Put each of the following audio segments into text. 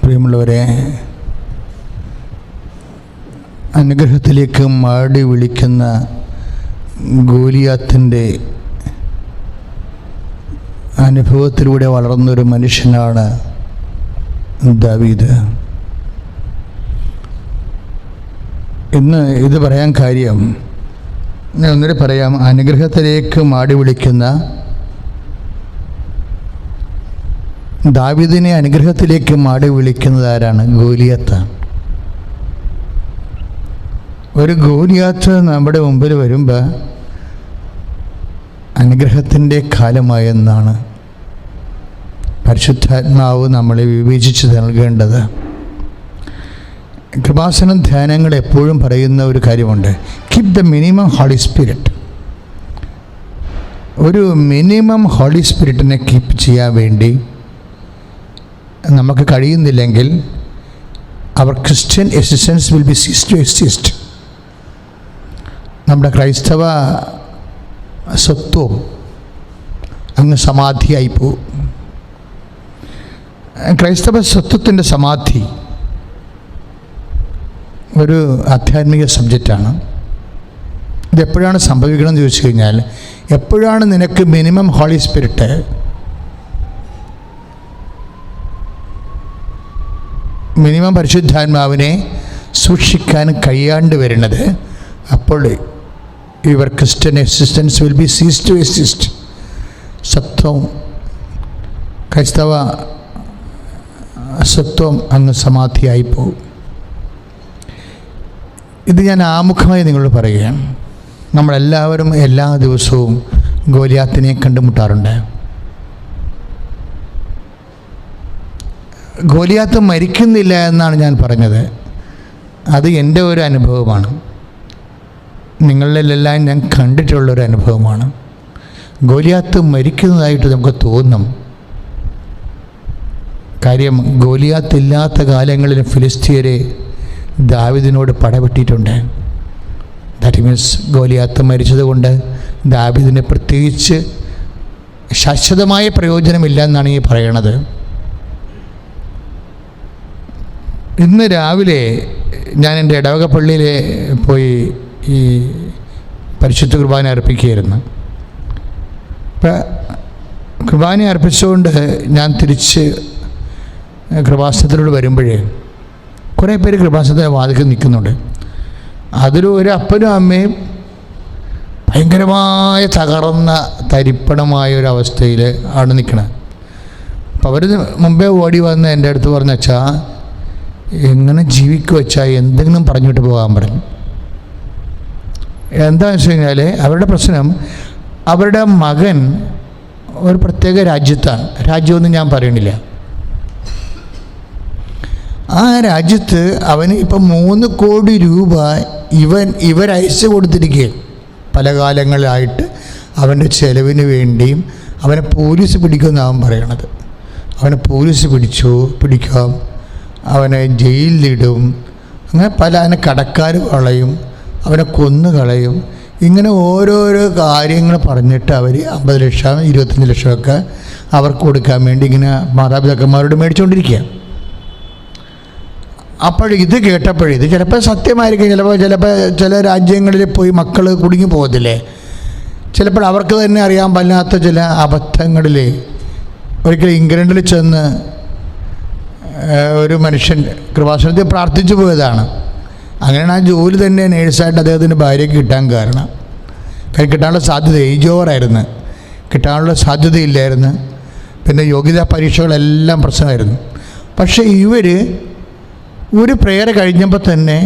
പ്രിയമുള്ളവരെ, അനുഗ്രഹത്തിലേക്ക് മാടി വിളിക്കുന്ന ഗോലിയാത്തിൻ്റെ അനുഭവത്തിലൂടെ വളർന്നൊരു മനുഷ്യനാണ് ദാവീദ്. ഇന്ന് ഇത് പറയാൻ കാര്യം, ഞാൻ ഒന്നുകൂടി പറയാം. അനുഗ്രഹത്തിലേക്ക് മാടി വിളിക്കുന്ന ദാവീദിനെ അനുഗ്രഹത്തിലേക്ക് മാടി വിളിക്കുന്നത് ആരാണ്? ഗോലിയാത്താണ്. ഒരു ഗോലിയാത്ത് നമ്മുടെ മുമ്പിൽ വരുമ്പോൾ അനുഗ്രഹത്തിൻ്റെ കാലമായെന്നാണ് പരിശുദ്ധാത്മാവ് നമ്മളെ വിവേചിച്ച് നൽകേണ്ടത്. കൃപാസന ധ്യാനങ്ങൾ എപ്പോഴും പറയുന്ന ഒരു കാര്യമുണ്ട്, keep the minimum holy spirit. ഒരു മിനിമം ഹോളി സ്പിരിറ്റിനെ കീപ്പ് ചെയ്യാൻ വേണ്ടി നമുക്ക് കഴിയുന്നില്ലെങ്കിൽ അവർ Christian existence will be cease to exist. നമ്മുടെ ക്രൈസ്തവ സ്വത്വം അങ്ങ് സമാധിയായി പോകും. ക്രൈസ്തവ സ്വത്വത്തിൻ്റെ സമാധി ഒരു ആധ്യാത്മിക സബ്ജക്റ്റാണ്. ഇതെപ്പോഴാണ് സംഭവിക്കണമെന്ന് ചോദിച്ചു കഴിഞ്ഞാൽ, എപ്പോഴാണ് നിനക്ക് മിനിമം ഹോളി സ്പിരിറ്റ്, മിനിമം പരിശുദ്ധാത്മാവിനെ സൂക്ഷിക്കാൻ കഴിയാണ്ട് വരുന്നത്, അപ്പോൾ your Christian existence will be cease to exist. സത്വം, ക്രൈസ്തവ സത്വം അങ്ങ് സമാധിയായി പോകും. ഇത് ഞാൻ ആമുഖമായി നിങ്ങളോട് പറയുകയാണ്. നമ്മളെല്ലാവരും എല്ലാ ദിവസവും ഗോലിയാത്തിനെ കണ്ടുമുട്ടാറുണ്ട്. ഗോലിയാത്ത് മരിക്കുന്നില്ല എന്നാണ് ഞാൻ പറഞ്ഞത്. അത് എൻ്റെ ഒരു അനുഭവമാണ്, നിങ്ങളിലെല്ലാം ഞാൻ കണ്ടിട്ടുള്ളൊരു അനുഭവമാണ്. ഗോലിയാത്ത് മരിക്കുന്നതായിട്ട് നമുക്ക് തോന്നും. കാര്യം, ഗോലിയാത്തില്ലാത്ത കാലങ്ങളിൽ ഫിലിസ്തീയരെ ദാവീദിനോട് പടവെട്ടിയിട്ടുണ്ട്. ദാറ്റ് മീൻസ് ഗോലിയാത്ത് മരിച്ചതുകൊണ്ട് ദാവീദിന് പ്രത്യേകിച്ച് ശാശ്വതമായ പ്രയോജനമില്ല എന്നാണ് ഈ പറയണത്. ഇന്ന് രാവിലെ ഞാൻ എൻ്റെ ഇടവക പള്ളിയിൽ പോയി ഈ പരിശുദ്ധ കുർബാന അർപ്പിക്കുകയായിരുന്നു. അപ്പം കുർബാന അർപ്പിച്ചുകൊണ്ട് ഞാൻ തിരിച്ച് കൃപാസനത്തിലൂടെ വരുമ്പോഴേ കുറേ പേര് കൃപാസനത്തിൻ്റെ വാതിൽക്കൽ നിൽക്കുന്നുണ്ട്. അതിലും ഒരു അപ്പനും അമ്മയും ഭയങ്കരമായ തകർന്ന തരിപ്പണമായ ഒരവസ്ഥയിൽ ആണ് നിൽക്കണത്. അപ്പം അവർ മുമ്പേ ഓടി വന്ന് എൻ്റെ അടുത്ത് പറഞ്ഞു, അച്ഛാ എങ്ങനെ ജീവിക്കുക വെച്ചാൽ എന്തെങ്കിലും പറഞ്ഞിട്ട് പോകാൻ പറഞ്ഞു. എന്താണെന്ന് വെച്ച് കഴിഞ്ഞാൽ അവരുടെ പ്രശ്നം, അവരുടെ മകൻ ഒരു പ്രത്യേക രാജ്യത്താണ്. രാജ്യമൊന്നും ഞാൻ പറയണില്ല. ആ രാജ്യത്ത് അവന് ഇപ്പം 3 കോടി രൂപ ഇവരയച്ചു കൊടുത്തിരിക്കുകയും പല കാലങ്ങളിലായിട്ട് അവൻ്റെ ചെലവിന് വേണ്ടിയും അവനെ പോലീസ് പിടിക്കുമെന്നാണ് അവൻ പറയണത്. അവനെ പോലീസ് പിടിക്കാം, അവനെ ജയിലിലിടും, അങ്ങനെ അവനെ കടക്കാർ കളയും, അവനെ കൊന്നുകളയും. ഇങ്ങനെ ഓരോരോ കാര്യങ്ങൾ പറഞ്ഞിട്ട് അവർ 50 ലക്ഷം 25 ലക്ഷമൊക്കെ അവർക്ക് കൊടുക്കാൻ വേണ്ടി ഇങ്ങനെ മാതാപിതാക്കന്മാരോട് മേടിച്ചുകൊണ്ടിരിക്കുക. അപ്പോൾ ഇത് കേട്ടപ്പോഴേ, ഇത് ചിലപ്പോൾ സത്യമായിരിക്കും, ചിലപ്പോൾ ചില രാജ്യങ്ങളിൽ പോയി മക്കൾ കുടുങ്ങി പോകത്തില്ലേ, ചിലപ്പോൾ അവർക്ക് തന്നെ അറിയാൻ പാടില്ലാത്ത ചില അബദ്ധങ്ങളിൽ. ഒരിക്കൽ ഇംഗ്ലണ്ടിൽ ചെന്ന് ഒരു മനുഷ്യൻ കൃപാസനത്തിൽ പ്രാർത്ഥിച്ചു പോയതാണ്. അങ്ങനെയാണ് ആ ജോലി തന്നെ നേഴ്സായിട്ട് അദ്ദേഹത്തിൻ്റെ ഭാര്യയ്ക്ക് കിട്ടാൻ കാരണം. കിട്ടാനുള്ള സാധ്യത ഏജ് ഓവറായിരുന്നു, കിട്ടാനുള്ള സാധ്യതയില്ലായിരുന്നു. പിന്നെ യോഗ്യതാ പരീക്ഷകളെല്ലാം പ്രശ്നമായിരുന്നു. പക്ഷേ ഇവർ ഒരു പ്രെയർ കഴിഞ്ഞപ്പോൾ തന്നെ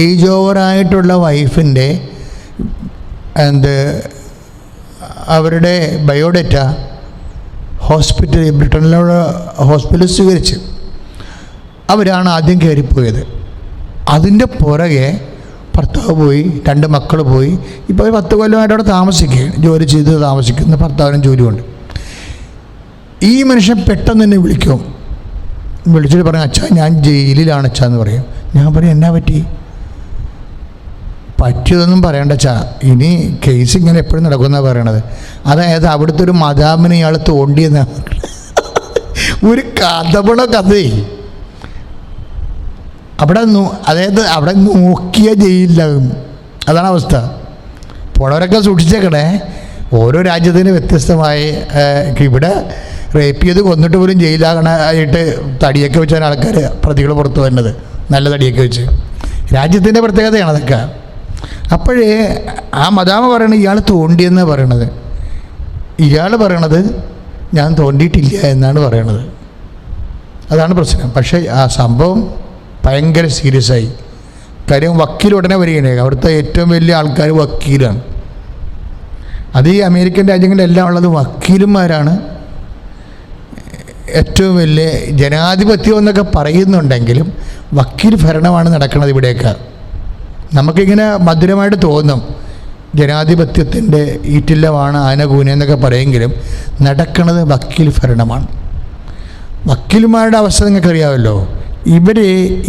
ഏജ് ഓവറായിട്ടുള്ള വൈഫിൻ്റെ അവരുടെ ബയോഡേറ്റ ബ്രിട്ടനിലുള്ള ഹോസ്പിറ്റലിൽ സ്വീകരിച്ച് അവരാണ് ആദ്യം കയറിപ്പോയത്. അതിൻ്റെ പുറകെ ഭർത്താവ് പോയി, 2 മക്കൾ പോയി. ഇപ്പോൾ 10 കൊല്ലമായിട്ട് അവിടെ താമസിക്കുകയാണ്, ജോലി ചെയ്ത് താമസിക്കുന്ന ഭർത്താവിനും ജോലിയുണ്ട്. ഈ മനുഷ്യൻ പെട്ടെന്ന് തന്നെ വിളിച്ചിട്ട് പറയും, അച്ഛാ ഞാൻ ജയിലിലാണ് അച്ഛാ എന്ന് പറയും. ഞാൻ പറയും, എന്നാ പറ്റിയതൊന്നും പറയണ്ട അച്ഛാ, ഇനി കേസ് ഇങ്ങനെ എപ്പോഴും നടക്കുമെന്നാണ് പറയണത്. അതായത് അവിടുത്തെ ഒരു മദാമിനെ ഇയാൾ തോണ്ടിയെന്നാണ് ഒരു കഥപണ കഥയെ. അതായത് അവിടെ നോക്കിയ ജയിലിലാകും. അതാണ് അവസ്ഥ. പോണവരൊക്കെ സൂക്ഷിച്ചേക്കണേ. ഓരോ രാജ്യത്തിന് വ്യത്യസ്തമായി. ഇവിടെ റേപ്പ് ചെയ്ത് കൊന്നിട്ട് പോലും ജയിലാകണമായിട്ട് തടിയൊക്കെ വെച്ചാണ് ആൾക്കാർ പ്രതികൾ പുറത്തു വരുന്നത്, നല്ല തടിയൊക്കെ വെച്ച്. രാജ്യത്തിൻ്റെ പ്രത്യേകതയാണ് അതൊക്കെ. അപ്പോഴേ ആ മദാമ പറയണത് ഇയാൾ തോണ്ടിയെന്ന് പറയണത്. ഇയാൾ പറയണത് ഞാൻ തോണ്ടിയിട്ടില്ല എന്നാണ് പറയണത്. അതാണ് പ്രശ്നം. പക്ഷേ ആ സംഭവം ഭയങ്കര സീരിയസ് ആയി. കാര്യം വക്കീൽ ഉടനെ വരികയാണ്. അവിടുത്തെ ഏറ്റവും വലിയ ആൾക്കാർ വക്കീലാണ്. അത് ഈ അമേരിക്കൻ രാജ്യങ്ങളിലെല്ലാം ഉള്ളത് വക്കീലന്മാരാണ്. ഏറ്റവും വലിയ ജനാധിപത്യം എന്നൊക്കെ പറയുന്നുണ്ടെങ്കിലും വക്കീൽ ഭരണമാണ് നടക്കുന്നത് ഇവിടെയൊക്കെ. നമുക്കിങ്ങനെ മധുരമായിട്ട് തോന്നും ജനാധിപത്യത്തിൻ്റെ ഈറ്റില്ലമാണ് ആനകൂന എന്നൊക്കെ പറയുമെങ്കിലും നടക്കുന്നത് വക്കീൽ ഭരണമാണ്. വക്കീൽമാരുടെ അവസ്ഥ നിങ്ങൾക്കറിയാമല്ലോ. ഇവർ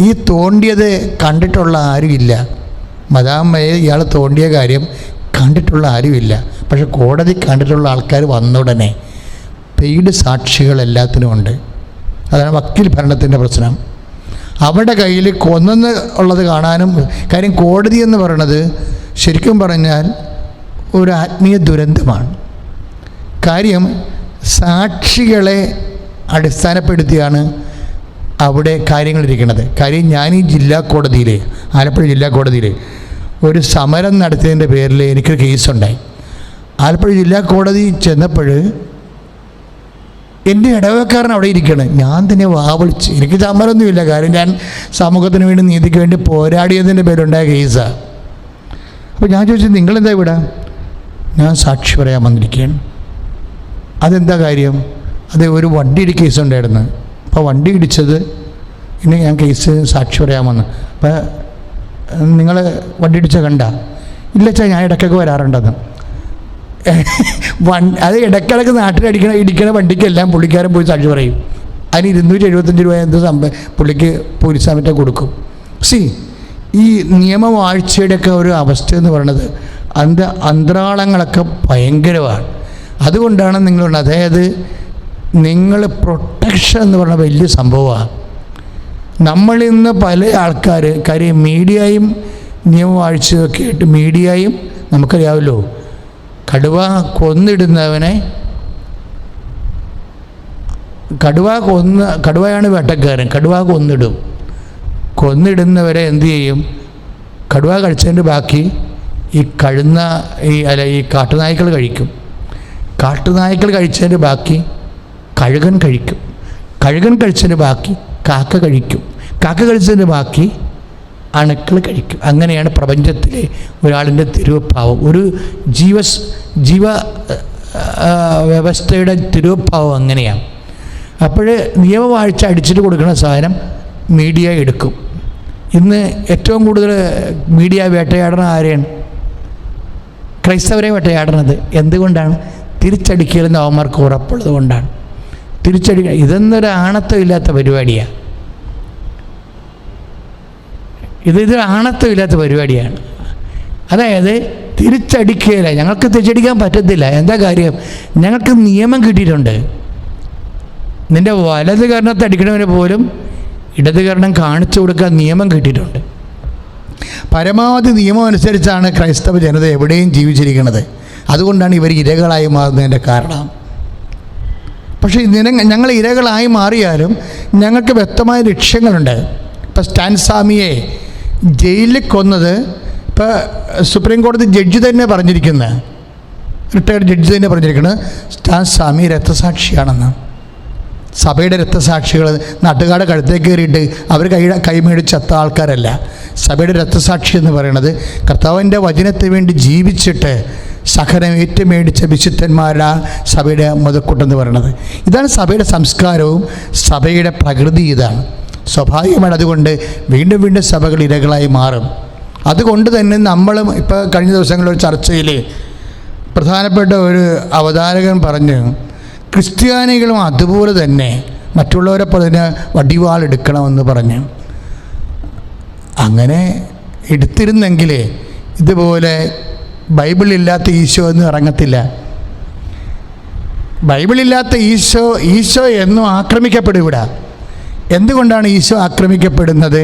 ഈ തോണ്ടിയത് കണ്ടിട്ടുള്ള ആരുമില്ല. മദാമ്മയെ ഇയാൾ തോണ്ടിയ കാര്യം കണ്ടിട്ടുള്ള ആരുമില്ല. പക്ഷെ കോടതി കണ്ടിട്ടുള്ള ആൾക്കാർ വന്നുടനെ പെയ്ഡ് സാക്ഷികൾ എല്ലാത്തിനും ഉണ്ട്. അതാണ് വക്കീൽ ഭരണത്തിൻ്റെ പ്രശ്നം. അവരുടെ കയ്യിൽ കൊന്നെന്ന് ഉള്ളത് കാണാനും. കാര്യം കോടതി എന്ന് പറയുന്നത് ശരിക്കും പറഞ്ഞാൽ ഒരു ആത്മീയ ദുരന്തമാണ്. കാര്യം സാക്ഷികളെ അടിസ്ഥാനപ്പെടുത്തിയാണ് അവിടെ കാര്യങ്ങളിരിക്കുന്നത്. കാര്യം ഞാൻ ഈ ജില്ലാ കോടതിയിൽ, ആലപ്പുഴ ജില്ലാ കോടതിയിൽ ഒരു സമരം നടത്തിയതിൻ്റെ പേരിൽ എനിക്കൊരു കേസുണ്ടായി. ആലപ്പുഴ ജില്ലാ കോടതി ചെന്നപ്പോൾ എൻ്റെ ഇടവക്കാരൻ അവിടെ ഇരിക്കണം. ഞാൻ തന്നെ വാവിളിച്ച്, എനിക്ക് സമരമൊന്നുമില്ല, കാര്യം ഞാൻ സമൂഹത്തിന് വേണ്ടി നീതിക്ക് വേണ്ടി പോരാടിയതിൻ്റെ പേരുണ്ടായ കേസാണ്. അപ്പോൾ ഞാൻ ചോദിച്ചു, നിങ്ങളെന്താ ഇവിടെ? ഞാൻ സാക്ഷി പറയാൻ വന്നിരിക്കുകയാണ്. അതെന്താ കാര്യം? അത് ഒരു വണ്ടിയുടെ കേസുണ്ടായിരുന്നു. അപ്പോൾ വണ്ടി ഇടിച്ചത് ഇനി ഞാൻ കേസ് സാക്ഷി പറയാൻ വന്നു. അപ്പോൾ നിങ്ങൾ വണ്ടി ഇടിച്ച കണ്ട? ഇല്ല ചാ, ഞാൻ ഇടയ്ക്കൊക്കെ വരാറുണ്ടെന്ന്. അത് ഇടയ്ക്കിടയ്ക്ക് ഇടിക്കണ വണ്ടിക്കെല്ലാം പുള്ളിക്കാരൻ പോയി സാക്ഷി പറയും. അതിന് 275 രൂപ എന്ത് പുള്ളിക്ക് പോലീസ് സമയത്ത് കൊടുക്കും. ഈ നിയമവാഴ്ചയുടെയൊക്കെ ഒരു അവസ്ഥ എന്ന് പറയുന്നത് അന്തരാളങ്ങളൊക്കെ ഭയങ്കരമാണ്. അതുകൊണ്ടാണ് നിങ്ങളുണ്ട്, അതായത് നിങ്ങൾ പ്രൊട്ടക്ഷൻ എന്ന് പറഞ്ഞ വലിയ സംഭവമാണ്. നമ്മളിന്ന് പല ആൾക്കാർ, കാര്യം മീഡിയയും നിയമവാഴ്ചയൊക്കെ ആയിട്ട് മീഡിയയും നമുക്കറിയാമല്ലോ, കടുവയാണ് വേട്ടക്കാരൻ. കടുവ കൊന്നിടുന്നവരെ എന്തു ചെയ്യും? കടുവ കഴിച്ചതിൻ്റെ ബാക്കി ഈ കാട്ടുനായ്ക്കൾ കഴിക്കും. കാട്ടുനായ്ക്കൾ കഴിച്ചതിൻ്റെ ബാക്കി കഴുകൻ കഴിക്കും. കഴുകൻ കഴിച്ചതിൻ്റെ ബാക്കി കാക്ക കഴിക്കും. കാക്ക കഴിച്ചതിൻ്റെ ബാക്കി അണുക്കൾ കഴിക്കും. അങ്ങനെയാണ് പ്രപഞ്ചത്തിലെ ഒരാളിൻ്റെ തിരുവഭാവം, ഒരു ജീവ വ്യവസ്ഥയുടെ തിരുവഭാവം അങ്ങനെയാണ്. അപ്പോൾ നിയമവാഴ്ച അടിച്ചിട്ട് കൊടുക്കുന്ന സാധനം മീഡിയ എടുക്കും. ഇന്ന് ഏറ്റവും കൂടുതൽ മീഡിയ വേട്ടയാടുന്ന ആരെയാണ്? ക്രൈസ്തവരെ വേട്ടയാടുന്നത്. എന്തുകൊണ്ടാണ്? തിരിച്ചടിക്കലെന്ന് അവന്മാർക്ക് ഉറപ്പുള്ളത് കൊണ്ടാണ്. ഇതൊന്നൊരു ആണത്വമില്ലാത്ത പരിപാടിയാണ്. ഇത് ആണത്വമില്ലാത്ത പരിപാടിയാണ്. അതായത് തിരിച്ചടിക്കുകയില്ല. ഞങ്ങൾക്ക് തിരിച്ചടിക്കാൻ പറ്റത്തില്ല. എന്താ കാര്യം? ഞങ്ങൾക്ക് നിയമം കിട്ടിയിട്ടുണ്ട്. നിൻ്റെ വലത് കർണത്തെ അടിക്കണവന് പോലും ഇടത് കർണം കാണിച്ചു കൊടുക്കാൻ നിയമം കിട്ടിയിട്ടുണ്ട്. പരമാവധി നിയമം അനുസരിച്ചാണ് ക്രൈസ്തവ ജനത എവിടെയും ജീവിച്ചിരിക്കുന്നത്. അതുകൊണ്ടാണ് ഇവർ ഇരകളായി മാറുന്നതിൻ്റെ കാരണം. പക്ഷേ ഞങ്ങൾ ഇരകളായി മാറിയാലും ഞങ്ങൾക്ക് വ്യക്തമായ ലക്ഷ്യങ്ങളുണ്ട്. ഇപ്പോൾ സ്റ്റാൻ സ്വാമിയെ ജയിലിൽ കൊന്നത് ഇപ്പോൾ സുപ്രീം കോടതി ജഡ്ജി തന്നെ പറഞ്ഞിരിക്കുന്നത്, റിട്ടയർഡ് ജഡ്ജി തന്നെ പറഞ്ഞിരിക്കുന്നത് സ്റ്റാൻ സ്വാമി രക്തസാക്ഷിയാണെന്ന്. സഭയുടെ രക്തസാക്ഷികൾ നാട്ടുകാരുടെ കഴുത്തേക്ക് കയറിയിട്ട് അവർ കൈമേടിച്ച് ചത്ത ആൾക്കാരല്ല. സഭയുടെ രക്തസാക്ഷി എന്ന് പറയുന്നത് കർത്താവിൻ്റെ വചനത്തിന് വേണ്ടി ജീവിച്ചിട്ട് സഹനം ഏറ്റുമേടിച്ച വിശുദ്ധന്മാരാണ് സഭയുടെ മുതൽക്കൂട്ടെന്ന് പറയുന്നത്. ഇതാണ് സഭയുടെ സംസ്കാരവും സഭയുടെ പ്രകൃതി. ഇതാണ് സ്വാഭാവികമാണ്. അതുകൊണ്ട് വീണ്ടും വീണ്ടും സഭകൾ ഇരകളായി മാറും. അതുകൊണ്ട് തന്നെ നമ്മളും ഇപ്പോൾ കഴിഞ്ഞ ദിവസങ്ങളിലൊരു ചർച്ചയിൽ പ്രധാനപ്പെട്ട ഒരു അവതാരകൻ പറഞ്ഞു, ക്രിസ്ത്യാനികളും അതുപോലെ തന്നെ മറ്റുള്ളവരെ പറഞ്ഞ് വടിവാളെടുക്കണമെന്ന് പറഞ്ഞു. അങ്ങനെ എടുത്തിരുന്നെങ്കിൽ ഇതുപോലെ ബൈബിളില്ലാത്ത ഈശോ ഒന്നും ഇറങ്ങത്തില്ല. ബൈബിളില്ലാത്ത ഈശോ എന്നും ആക്രമിക്കപ്പെടും ഇവിടെ. എന്തുകൊണ്ടാണ് ഈശോ ആക്രമിക്കപ്പെടുന്നത്?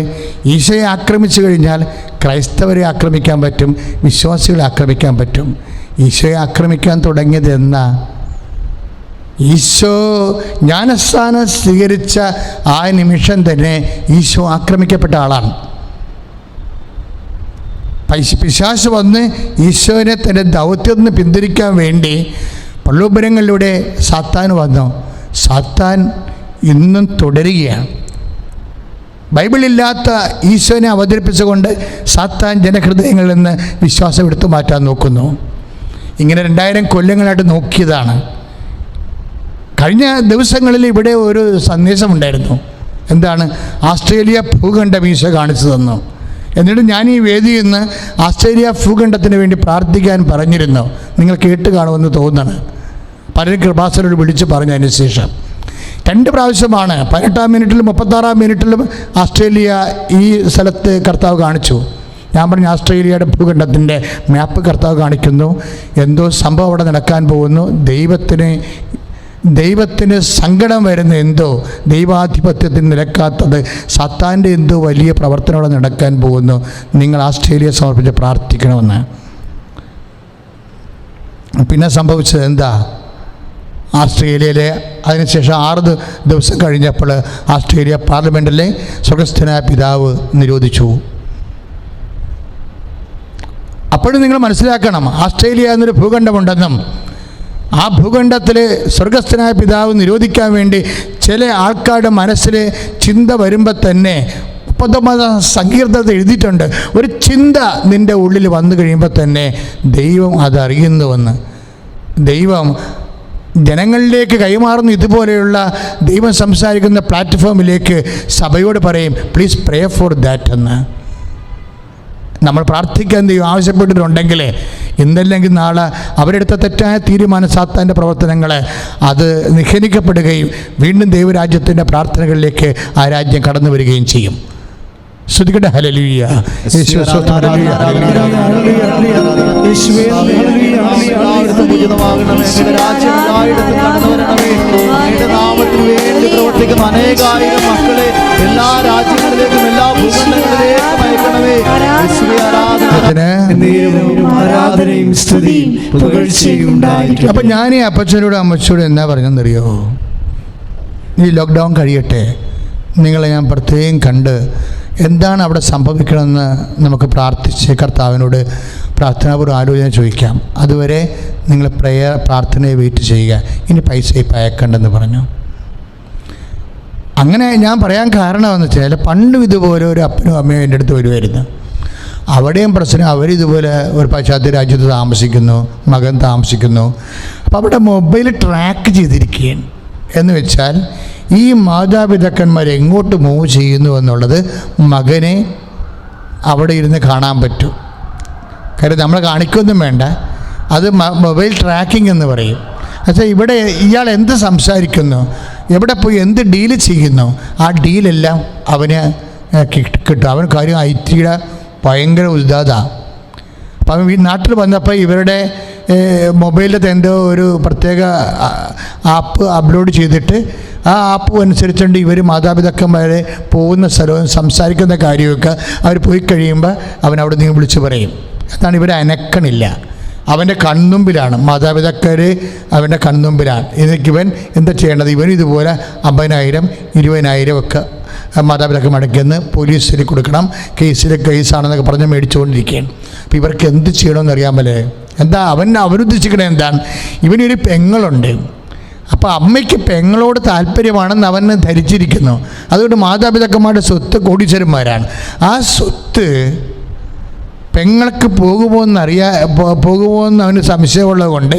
ഈശോയെ ആക്രമിച്ചു കഴിഞ്ഞാൽ ക്രൈസ്തവരെ ആക്രമിക്കാൻ പറ്റും, വിശ്വാസികളെ ആക്രമിക്കാൻ പറ്റും. ഈശോയെ ആക്രമിക്കാൻ തുടങ്ങിയത് എന്നാ? ഈശോ ജ്ഞാനസ്നാനം സ്വീകരിച്ച ആ നിമിഷം തന്നെ ഈശോ ആക്രമിക്കപ്പെട്ട ആളാണ്. പിശാച് വന്ന് ഈശോനെ തൻ്റെ ദൗത്യത്തിൽ നിന്ന് പിന്തിരിക്കാൻ വേണ്ടി പള്ളുപരങ്ങളിലൂടെ സാത്താൻ വന്നു. സാത്താൻ ഇന്നും തുടരുകയാണ്. ബൈബിളില്ലാത്ത ഈശോനെ അവതരിപ്പിച്ചുകൊണ്ട് സാത്താൻ ജനഹൃദയങ്ങളിൽ നിന്ന് വിശ്വാസം എടുത്തു മാറ്റാൻ നോക്കുന്നു. ഇങ്ങനെ 2000 കൊല്ലങ്ങളായിട്ട് നോക്കിയതാണ്. കഴിഞ്ഞ ദിവസങ്ങളിൽ ഇവിടെ ഒരു സന്ദേശമുണ്ടായിരുന്നു. എന്താണ്? ആസ്ട്രേലിയ ഭൂഖണ്ഡം ഈശോ കാണിച്ചു തന്നു. എന്നിട്ട് ഞാൻ ഈ വേദിയിൽ നിന്ന് ആസ്ട്രേലിയ ഭൂഖണ്ഡത്തിന് വേണ്ടി പ്രാർത്ഥിക്കാൻ പറഞ്ഞിരുന്നു. നിങ്ങൾ കേട്ട് കാണുമെന്ന് തോന്നുന്നു. പലരും കൃപാസനോട് വിളിച്ച് പറഞ്ഞതിന് ശേഷം 2 പ്രാവശ്യമാണ് 18-ാം മിനിറ്റിലും 36-ാം മിനിറ്റിലും ആസ്ട്രേലിയ ഈ സ്ഥലത്ത് കർത്താവ് കാണിച്ചു. ഞാൻ പറഞ്ഞു ആസ്ട്രേലിയയുടെ ഭൂഖണ്ഡത്തിൻ്റെ മാപ്പ് കർത്താവ് കാണിക്കുന്നു. എന്തോ സംഭവം അവിടെ നടക്കാൻ പോകുന്നു. ദൈവത്തിന് സങ്കടം വരുന്ന എന്തോ, ദൈവാധിപത്യത്തിന് നിലക്കാത്തത്, സാത്താൻ്റെ എന്തോ വലിയ പ്രവർത്തനം അവിടെ നടക്കാൻ പോകുന്നു. നിങ്ങൾ ആസ്ട്രേലിയ സമർപ്പിച്ച് പ്രാർത്ഥിക്കണമെന്ന്. പിന്നെ സംഭവിച്ചത് എന്താ? ആസ്ട്രേലിയയിലെ അതിനുശേഷം 6 ദിവസം കഴിഞ്ഞപ്പോൾ ആസ്ട്രേലിയ പാർലമെൻറ്റിലെ സ്വർഗസ്ഥനായ പിതാവ് നിരോധിച്ചു. അപ്പോഴും നിങ്ങൾ മനസ്സിലാക്കണം, ആസ്ട്രേലിയ എന്നൊരു ഭൂഖണ്ഡമുണ്ടെന്നും ആ ഭൂഖണ്ഡത്തിൽ സ്വർഗസ്ഥനായ പിതാവ് നിരോധിക്കാൻ വേണ്ടി ചില ആൾക്കാരുടെ മനസ്സിൽ ചിന്ത വരുമ്പോൾ തന്നെ 39 സങ്കീർത്തനത്തിൽ എഴുതിയിട്ടുണ്ട്, ഒരു ചിന്ത നിൻ്റെ ഉള്ളിൽ വന്നു കഴിയുമ്പോൾ തന്നെ ദൈവം അതറിയുന്നുവെന്ന്. ദൈവം ജനങ്ങളിലേക്ക് കൈമാറുന്ന ഇതുപോലെയുള്ള ദൈവം സംസാരിക്കുന്ന പ്ലാറ്റ്ഫോമിലേക്ക് സഭയോട് പറയും, പ്ലീസ് പ്രേ ഫോർ ദാറ്റ് എന്ന്. നമ്മൾ പ്രാർത്ഥിക്കാൻ ദൈവം ആവശ്യപ്പെട്ടിട്ടുണ്ടെങ്കിൽ ഇന്നല്ലെങ്കിൽ നാളെ അവരെടുത്ത തെറ്റായ തീരുമാനം, സാത്താൻ്റെ പ്രവർത്തനങ്ങൾ അത് നിഷേധിക്കപ്പെടുകയും വീണ്ടും ദൈവരാജ്യത്തിൻ്റെ പ്രാർത്ഥനകളിലേക്ക് ആ രാജ്യം കടന്നു വരികയും ചെയ്യും. ശ്രുതികട ഹല്ലേലൂയ. പ്രവർത്തിക്കുന്ന അനേകായിരം മക്കളെ എല്ലാ രാജ്യങ്ങളിലേക്കും എല്ലാ ഭൂഖണ്ഡങ്ങളിലേക്കും അയക്കണമേ. ആരാധനയും സ്തുതിയും പുകഴ്ചയും ഉണ്ടായിരിക്കട്ടെ. അപ്പം ഞാൻ ഈ അപ്പച്ചനോടും അമ്മച്ചോടും എന്നാ പറഞ്ഞെന്നറിയോ? ഈ ലോക്ക്ഡൗൺ കഴിയട്ടെ, നിങ്ങളെ ഞാൻ പ്രത്യേകം കണ്ട് എന്താണ് അവിടെ സംഭവിക്കണമെന്ന് നമുക്ക് പ്രാർത്ഥിച്ച് കർത്താവിനോട് പ്രാർത്ഥനാപൂർവ്വം ആലോചന ചോദിക്കാം. അതുവരെ നിങ്ങൾ പ്രാർത്ഥനയെ വെയിറ്റ് ചെയ്യുക. ഇനി പൈസ ഇപ്പം അയക്കണ്ടെന്ന് പറഞ്ഞു. അങ്ങനെ ഞാൻ പറയാൻ കാരണമെന്ന് വെച്ചാൽ പണ്ടും ഇതുപോലെ ഒരു അപ്പനും അമ്മയും എൻ്റെ അടുത്ത് വരുമായിരുന്നു. അവിടെയും പ്രശ്നം, അവരിതുപോലെ ഒരു പാശ്ചാത്യ രാജ്യത്ത് താമസിക്കുന്നു, മകൻ താമസിക്കുന്നു. അപ്പോൾ അവിടെ മൊബൈൽ ട്രാക്ക് ചെയ്തിരിക്കുകയാണ്. എന്ന് വെച്ചാൽ ഈ മാതാപിതാക്കന്മാർ എങ്ങോട്ട് മൂവ് ചെയ്യുന്നു എന്നുള്ളത് മകനെ അവിടെ ഇരുന്ന് കാണാൻ പറ്റും. കാര്യം നമ്മൾ കാണിക്കൊന്നും വേണ്ട, അത് മൊബൈൽ ട്രാക്കിംഗ് എന്ന് പറയും. പക്ഷേ ഇവിടെ ഇയാൾ എന്ത് സംസാരിക്കുന്നു, എവിടെ പോയി എന്ത് ഡീല് ചെയ്യുന്നു, ആ ഡീലെല്ലാം അവന് കിട്ടും. അവൻ കാര്യം IT-യുടെ ഭയങ്കര ഉദ്ധാതാണ്. അപ്പം അവൻ നാട്ടിൽ വന്നപ്പോൾ ഇവരുടെ മൊബൈലിൽ എന്തോ ഒരു പ്രത്യേക ആപ്പ് അപ്ലോഡ് ചെയ്തിട്ട് ആ ആപ്പ് അനുസരിച്ചുകൊണ്ട് ഇവർ മാതാപിതാക്കന്മാരെ പോകുന്ന സ്ഥലവും സംസാരിക്കുന്ന കാര്യമൊക്കെ അവർ പോയി കഴിയുമ്പോൾ അവൻ അവിടെ നിന്ന് വിളിച്ച് പറയും. അതാണ് ഇവരെ അനക്കണില്ല. അവൻ്റെ കൺമുമ്പിലാണ് മാതാപിതാക്കൾ, അവൻ്റെ കൺമുമ്പിലാണ്. ഇവൻ എന്താ ചെയ്യേണ്ടത്? ഇവൻ ഇതുപോലെ 50,000 20,000 ഒക്കെ മാതാപിതാക്കൾ മടക്കിയെന്ന് പോലീസിൽ കൊടുക്കണം, കേസാണെന്നൊക്കെ പറഞ്ഞ് മേടിച്ചുകൊണ്ടിരിക്കുകയാണ്. അപ്പോൾ ഇവർക്ക് എന്ത് ചെയ്യണമെന്ന് അറിയാമല്ലേ? എന്താ അവനുദ്ദേശിക്കണത് എന്താണ്? ഇവനൊരു പെങ്ങളുണ്ട്. അപ്പോൾ അമ്മയ്ക്ക് പെങ്ങളോട് താല്പര്യമാണെന്ന് അവന് ധരിച്ചിരിക്കുന്നു. അതുകൊണ്ട് മാതാപിതാക്കന്മാരുടെ സ്വത്ത് കോടീശ്വരന്മാരാണ്. ആ സ്വത്ത് പെങ്ങൾക്ക് പോകുമോ എന്ന് അവന് സംശയമുള്ളത് കൊണ്ട്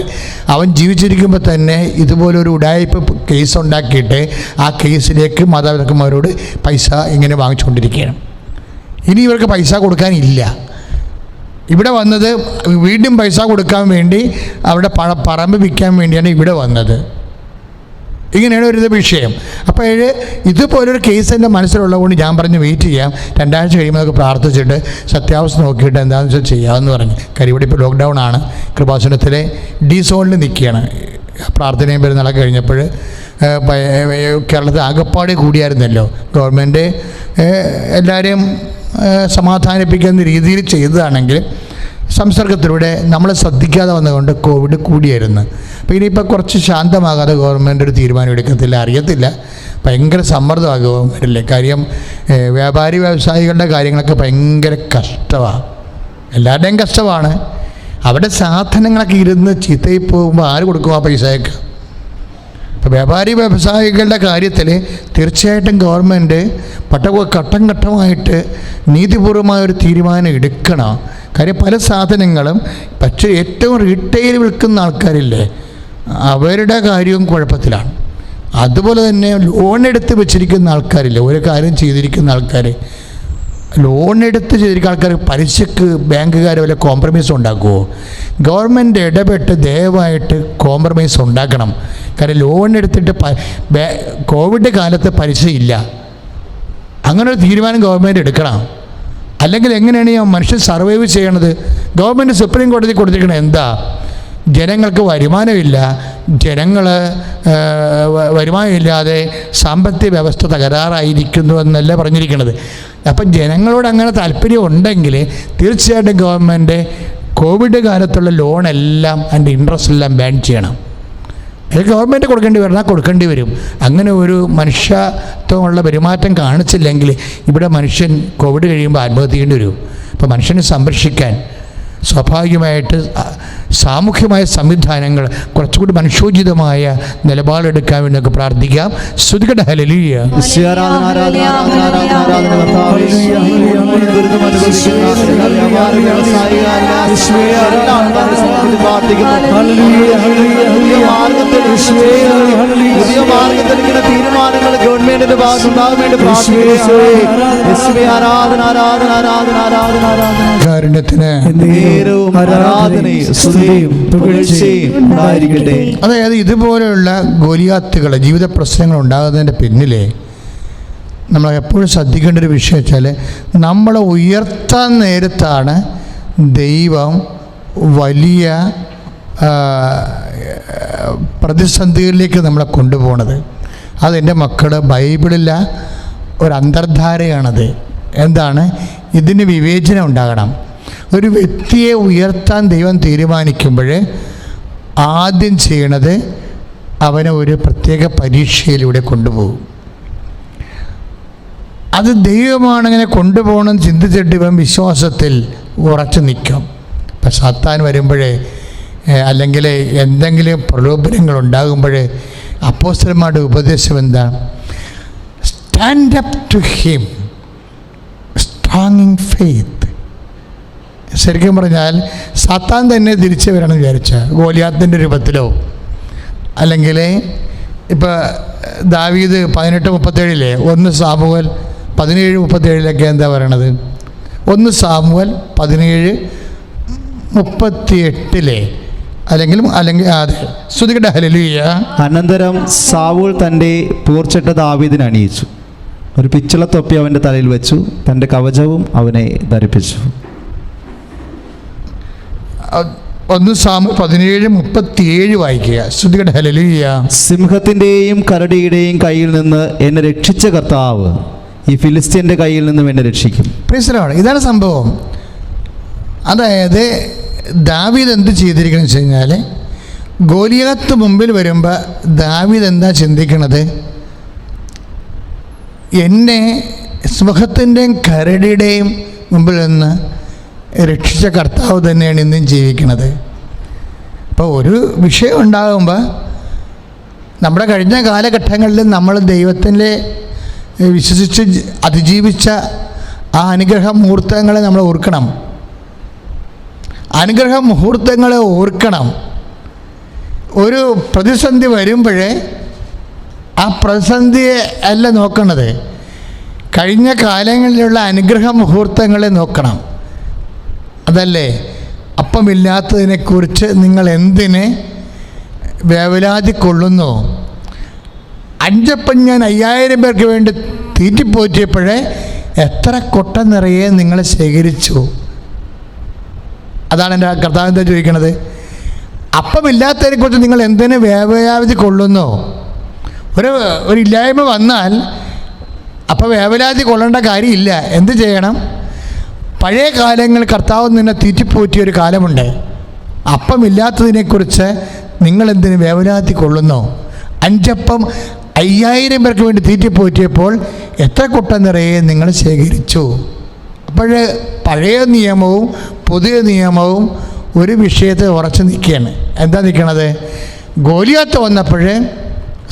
അവൻ ജീവിച്ചിരിക്കുമ്പോൾ തന്നെ ഇതുപോലൊരു ഉടായ്പ കേസ് ഉണ്ടാക്കിയിട്ട് ആ കേസിലേക്ക് മാതാപിതാക്കന്മാരോട് പൈസ ഇങ്ങനെ വാങ്ങിച്ചുകൊണ്ടിരിക്കുകയാണ്. ഇനി ഇവർക്ക് പൈസ കൊടുക്കാനില്ല. ഇവിടെ വന്നത് വീണ്ടും പൈസ കൊടുക്കാൻ വേണ്ടി അവിടെ പറമ്പ് വിൽക്കാൻ വേണ്ടിയാണ് ഇവിടെ വന്നത്. ഇങ്ങനെയാണ് ഒരു വിഷയം. അപ്പോൾ ഇതുപോലൊരു കേസ് എൻ്റെ മനസ്സിലുള്ളതുകൊണ്ട് ഞാൻ പറഞ്ഞു വെയിറ്റ് ചെയ്യാം, 2 ആഴ്ച കഴിയുമ്പോൾ നമുക്ക് പ്രാർത്ഥിച്ചിട്ട് സത്യാവസ്ഥ നോക്കിയിട്ട് എന്താണെന്ന് വെച്ചാൽ ചെയ്യാമെന്ന് പറഞ്ഞു. കാര്യം ഇവിടെ ഇപ്പോൾ ലോക്ക്ഡൗൺ ആണ്. കൃപാസനത്തിലെ D സോണിൽ നിൽക്കുകയാണ്. പ്രാർത്ഥനയും പെരുന്നാളൊക്കെ കഴിഞ്ഞപ്പോൾ കേരളത്തിൽ ആകപ്പാടെ കൂടിയായിരുന്നല്ലോ. ഗവൺമെൻറ് എല്ലാവരെയും സമാധാനിപ്പിക്കുന്ന രീതിയിൽ ചെയ്തതാണെങ്കിൽ സംസർഗത്തിലൂടെ നമ്മൾ ശ്രദ്ധിക്കാതെ വന്നതുകൊണ്ട് കോവിഡ് കൂടിയായിരുന്നു. അപ്പോൾ ഇനിയിപ്പോൾ കുറച്ച് ശാന്തമാകാതെ ഗവൺമെൻറ് ഒരു തീരുമാനം എടുക്കത്തില്ല, അറിയത്തില്ല. ഭയങ്കര സമ്മർദ്ദമാകും ഗവൺമെൻറ്റിലെ കാര്യം. വ്യാപാരി വ്യവസായികളുടെ കാര്യങ്ങളൊക്കെ ഭയങ്കര കഷ്ടമാണ്, എല്ലാവരുടെയും കഷ്ടമാണ്. അവിടെ സാധനങ്ങളൊക്കെ ഇരുന്ന് ചീത്തയിൽ പോകുമ്പോൾ ആര് കൊടുക്കും ആ പൈസയൊക്കെ? അപ്പോൾ വ്യാപാരി വ്യവസായികളുടെ കാര്യത്തിൽ തീർച്ചയായിട്ടും ഗവൺമെൻറ് ഘട്ടം ഘട്ടമായിട്ട് നീതിപൂർവമായൊരു തീരുമാനം എടുക്കണം. കാര്യം പല സാധനങ്ങളും പക്ഷേ ഏറ്റവും റീറ്റെയിൽ വിൽക്കുന്ന ആൾക്കാരില്ലേ, അവരുടെ കാര്യവും കുഴപ്പത്തിലാണ്. അതുപോലെ തന്നെ ലോൺ എടുത്ത് വെച്ചിരിക്കുന്ന ആൾക്കാരില്ലേ, ഒരു കാര്യം ചെയ്തിരിക്കുന്ന ആൾക്കാർ, ലോൺ എടുത്ത് ചെയ്തിരിക്കുന്ന ആൾക്കാർ പലിശക്ക് ബാങ്കുകാർ വല്ല കോംപ്രമൈസ് ഉണ്ടാക്കുമോ? ഗവൺമെൻറ് ഇടപെട്ട് ദയവായിട്ട് കോംപ്രമൈസ് ഉണ്ടാക്കണം. കാരണം ലോൺ എടുത്തിട്ട് കോവിഡ് കാലത്ത് പലിശയില്ല, അങ്ങനെ ഒരു തീരുമാനം ഗവൺമെൻറ് എടുക്കണം. അല്ലെങ്കിൽ എങ്ങനെയാണ് ഈ മനുഷ്യൻ സർവൈവ് ചെയ്യണത്? ഗവൺമെൻറ് സുപ്രീം കോടതി കൊടുത്തിരിക്കണത് എന്താ? ജനങ്ങൾക്ക് വരുമാനമില്ല, ജനങ്ങൾ വരുമാനമില്ലാതെ സാമ്പത്തിക വ്യവസ്ഥ തകരാറായിരിക്കുന്നു എന്നല്ല പറഞ്ഞിരിക്കുന്നത്. അപ്പം ജനങ്ങളോട് അങ്ങനെ താല്പര്യം ഉണ്ടെങ്കിൽ തീർച്ചയായിട്ടും ഗവൺമെൻറ് കോവിഡ് കാലത്തുള്ള ലോണെല്ലാം അതിൻ്റെ ഇൻട്രസ്റ്റ് എല്ലാം ബാൻ ചെയ്യണം. അത് ഗവൺമെൻറ് കൊടുക്കേണ്ടി വരും. അങ്ങനെ ഒരു മനുഷ്യത്വമുള്ള പെരുമാറ്റം കാണിച്ചില്ലെങ്കിൽ ഇവിടെ മനുഷ്യൻ കോവിഡ് കഴിയുമ്പോൾ ആത്മഹത്യ ചെയ്യേണ്ടി വരും. അപ്പോൾ മനുഷ്യനെ സംരക്ഷിക്കാൻ സ്വാഭാവികമായിട്ട് സാമൂഹ്യമായ സംവിധാനങ്ങൾ കുറച്ചുകൂടി മനുഷ്യോചിതമായ നിലപാടെടുക്കാൻ വേണ്ടി നമുക്ക് പ്രാർത്ഥിക്കാം. സ്തുതിക്കട്ടെ. ഹല്ലേലൂയ. തീരുമാനങ്ങൾ ഗവൺമെന്റിന്റെ ഭാഗത്തുണ്ടാകാൻ വേണ്ടി അതായത് ഇതുപോലെയുള്ള ഗോലിയാത്തുകൾ ജീവിത പ്രശ്നങ്ങൾ ഉണ്ടാകുന്നതിൻ്റെ പിന്നിലെ നമ്മൾ എപ്പോഴും ശ്രദ്ധിക്കേണ്ട ഒരു വിഷയം വെച്ചാൽ നമ്മളെ ഉയർത്താൻ നേരത്താണ് ദൈവം വലിയ പ്രതിസന്ധികളിലേക്ക് നമ്മളെ കൊണ്ടുപോകണത്. അതെൻ്റെ മക്കൾ ബൈബിളില്ല ഒരു അന്തർധാരയാണത്. എന്താണ്? ഇതിന് വിവേചനം ഉണ്ടാകണം. ഒരു വ്യക്തിയെ ഉയർത്താൻ ദൈവം തീരുമാനിക്കുമ്പോൾ ആദ്യം ചെയ്യണത് അവനെ ഒരു പ്രത്യേക പരീക്ഷയിലൂടെ കൊണ്ടുപോകും. അത് ദൈവമാണങ്ങനെ കൊണ്ടുപോകണമെന്ന് ചിന്തിച്ചിട്ട് ഇവൻ വിശ്വാസത്തിൽ ഉറച്ചു നിൽക്കും. ഇപ്പം സാത്താൻ വരുമ്പോഴേ അല്ലെങ്കിൽ എന്തെങ്കിലും പ്രലോഭനങ്ങൾ ഉണ്ടാകുമ്പോൾ അപ്പോസ്തലന്മാരുടെ ഉപദേശം എന്താ? Stand up to him strong in faith. ശരിക്കും പറഞ്ഞാൽ സാത്താൻ തന്നെ തിരിച്ചു വരണം വിചാരിച്ച ഗോലിയാത്തിൻ്റെ രൂപത്തിലോ അല്ലെങ്കിൽ ഇപ്പോൾ ദാവീദ് 18:37 1 സാമുവേൽ 17:37 എന്താ പറയണത്? 1 സാമുവേൽ 17:38 അല്ലെങ്കിൽ അതെ. സ്തുതിക്കട്ടെ. ഹല്ലേലൂയ. അനന്തരം സാവൂൾ തൻ്റെ പൂർച്ചട്ട ദാവീദിനെ അണിയിച്ചു, ഒരു പിച്ചളത്തൊപ്പി അവൻ്റെ തലയിൽ വെച്ചു, തൻ്റെ കവചവും അവനെ ധരിപ്പിച്ചു. 1 സാമുവേൽ 17:37 വായിക്കുക. സ്തുതിക്കട്ടെ. ഹല്ലേലൂയ. സിംഹത്തിൻ്റെയും കരടിയുടെയും കയ്യിൽ നിന്ന് എന്നെ രക്ഷിച്ച കർത്താവ് ഈ ഫിലിസ്ത്യൻ്റെ കയ്യിൽ നിന്നും എന്നെ രക്ഷിക്കും. Praise the Lord. ഇതാണ് സംഭവം. അതായത് ദാവീദ് എന്ത് ചെയ്തിരിക്കണമെന്ന് വെച്ച് കഴിഞ്ഞാൽ ഗോലിയാത്ത് മുമ്പിൽ വരുമ്പോൾ ദാവീദ് എന്താ ചിന്തിക്കണത്? എന്നെ സിംഹത്തിൻ്റെയും കരടിയുടെയും മുമ്പിൽ നിന്ന് രക്ഷിച്ച കർത്താവ് തന്നെയാണ് ഇന്നും ജീവിക്കുന്നത്. അപ്പോൾ ഒരു വിഷയം ഉണ്ടാകുമ്പോൾ നമ്മുടെ കഴിഞ്ഞ കാലഘട്ടങ്ങളിൽ നമ്മൾ ദൈവത്തിൻ്റെ വിശ്വസിച്ച് അതിജീവിച്ച ആ അനുഗ്രഹ മുഹൂർത്തങ്ങളെ നമ്മൾ ഓർക്കണം. അനുഗ്രഹ മുഹൂർത്തങ്ങളെ ഓർക്കണം. ഒരു പ്രതിസന്ധി വരുമ്പോഴേ ആ പ്രതിസന്ധിയെ അല്ല നോക്കണത്, കഴിഞ്ഞ കാലങ്ങളിലുള്ള അനുഗ്രഹ മുഹൂർത്തങ്ങളെ നോക്കണം. അതല്ലേ? അപ്പമില്ലാത്തതിനെക്കുറിച്ച് നിങ്ങൾ എന്തിന് വേവലാതി കൊള്ളുന്നു? 5 അപ്പം ഞാൻ 5000 പേർക്ക് വേണ്ടി തീറ്റിപ്പോറ്റിയപ്പോഴേ എത്ര കൊട്ട നിറയെ നിങ്ങൾ ശേഖരിച്ചു. അതാണ് എൻ്റെ കർത്താവ് എന്താ ചോദിക്കണത്? അപ്പമില്ലാത്തതിനെക്കുറിച്ച് നിങ്ങൾ എന്തിന് വേവലാതി കൊള്ളുന്നു? ഒരു ഇല്ലായ്മ വന്നാൽ അപ്പോൾ വേവലാതി കൊള്ളേണ്ട കാര്യമില്ല. എന്ത് ചെയ്യണം? പഴയ കാലങ്ങൾ കർത്താവ് നിന്നെ തീറ്റിപ്പോറ്റിയൊരു കാലമുണ്ട്. അപ്പമില്ലാത്തതിനെക്കുറിച്ച് നിങ്ങളെന്തിന് വേവലാതി കൊള്ളുന്നു? 5 അപ്പം 5000 പേർക്ക് വേണ്ടി തീറ്റിപ്പോറ്റിയപ്പോൾ എത്ര കുട്ട നിറയെ നിങ്ങൾ ശേഖരിച്ചു? അപ്പോൾ പഴയ നിയമവും പുതിയ നിയമവും ഒരു വിഷയത്തെ ഉറച്ചു നിൽക്കുകയാണ്. എന്താ നിൽക്കണത്? ഗോലിയാത്ത് വന്നപ്പോൾ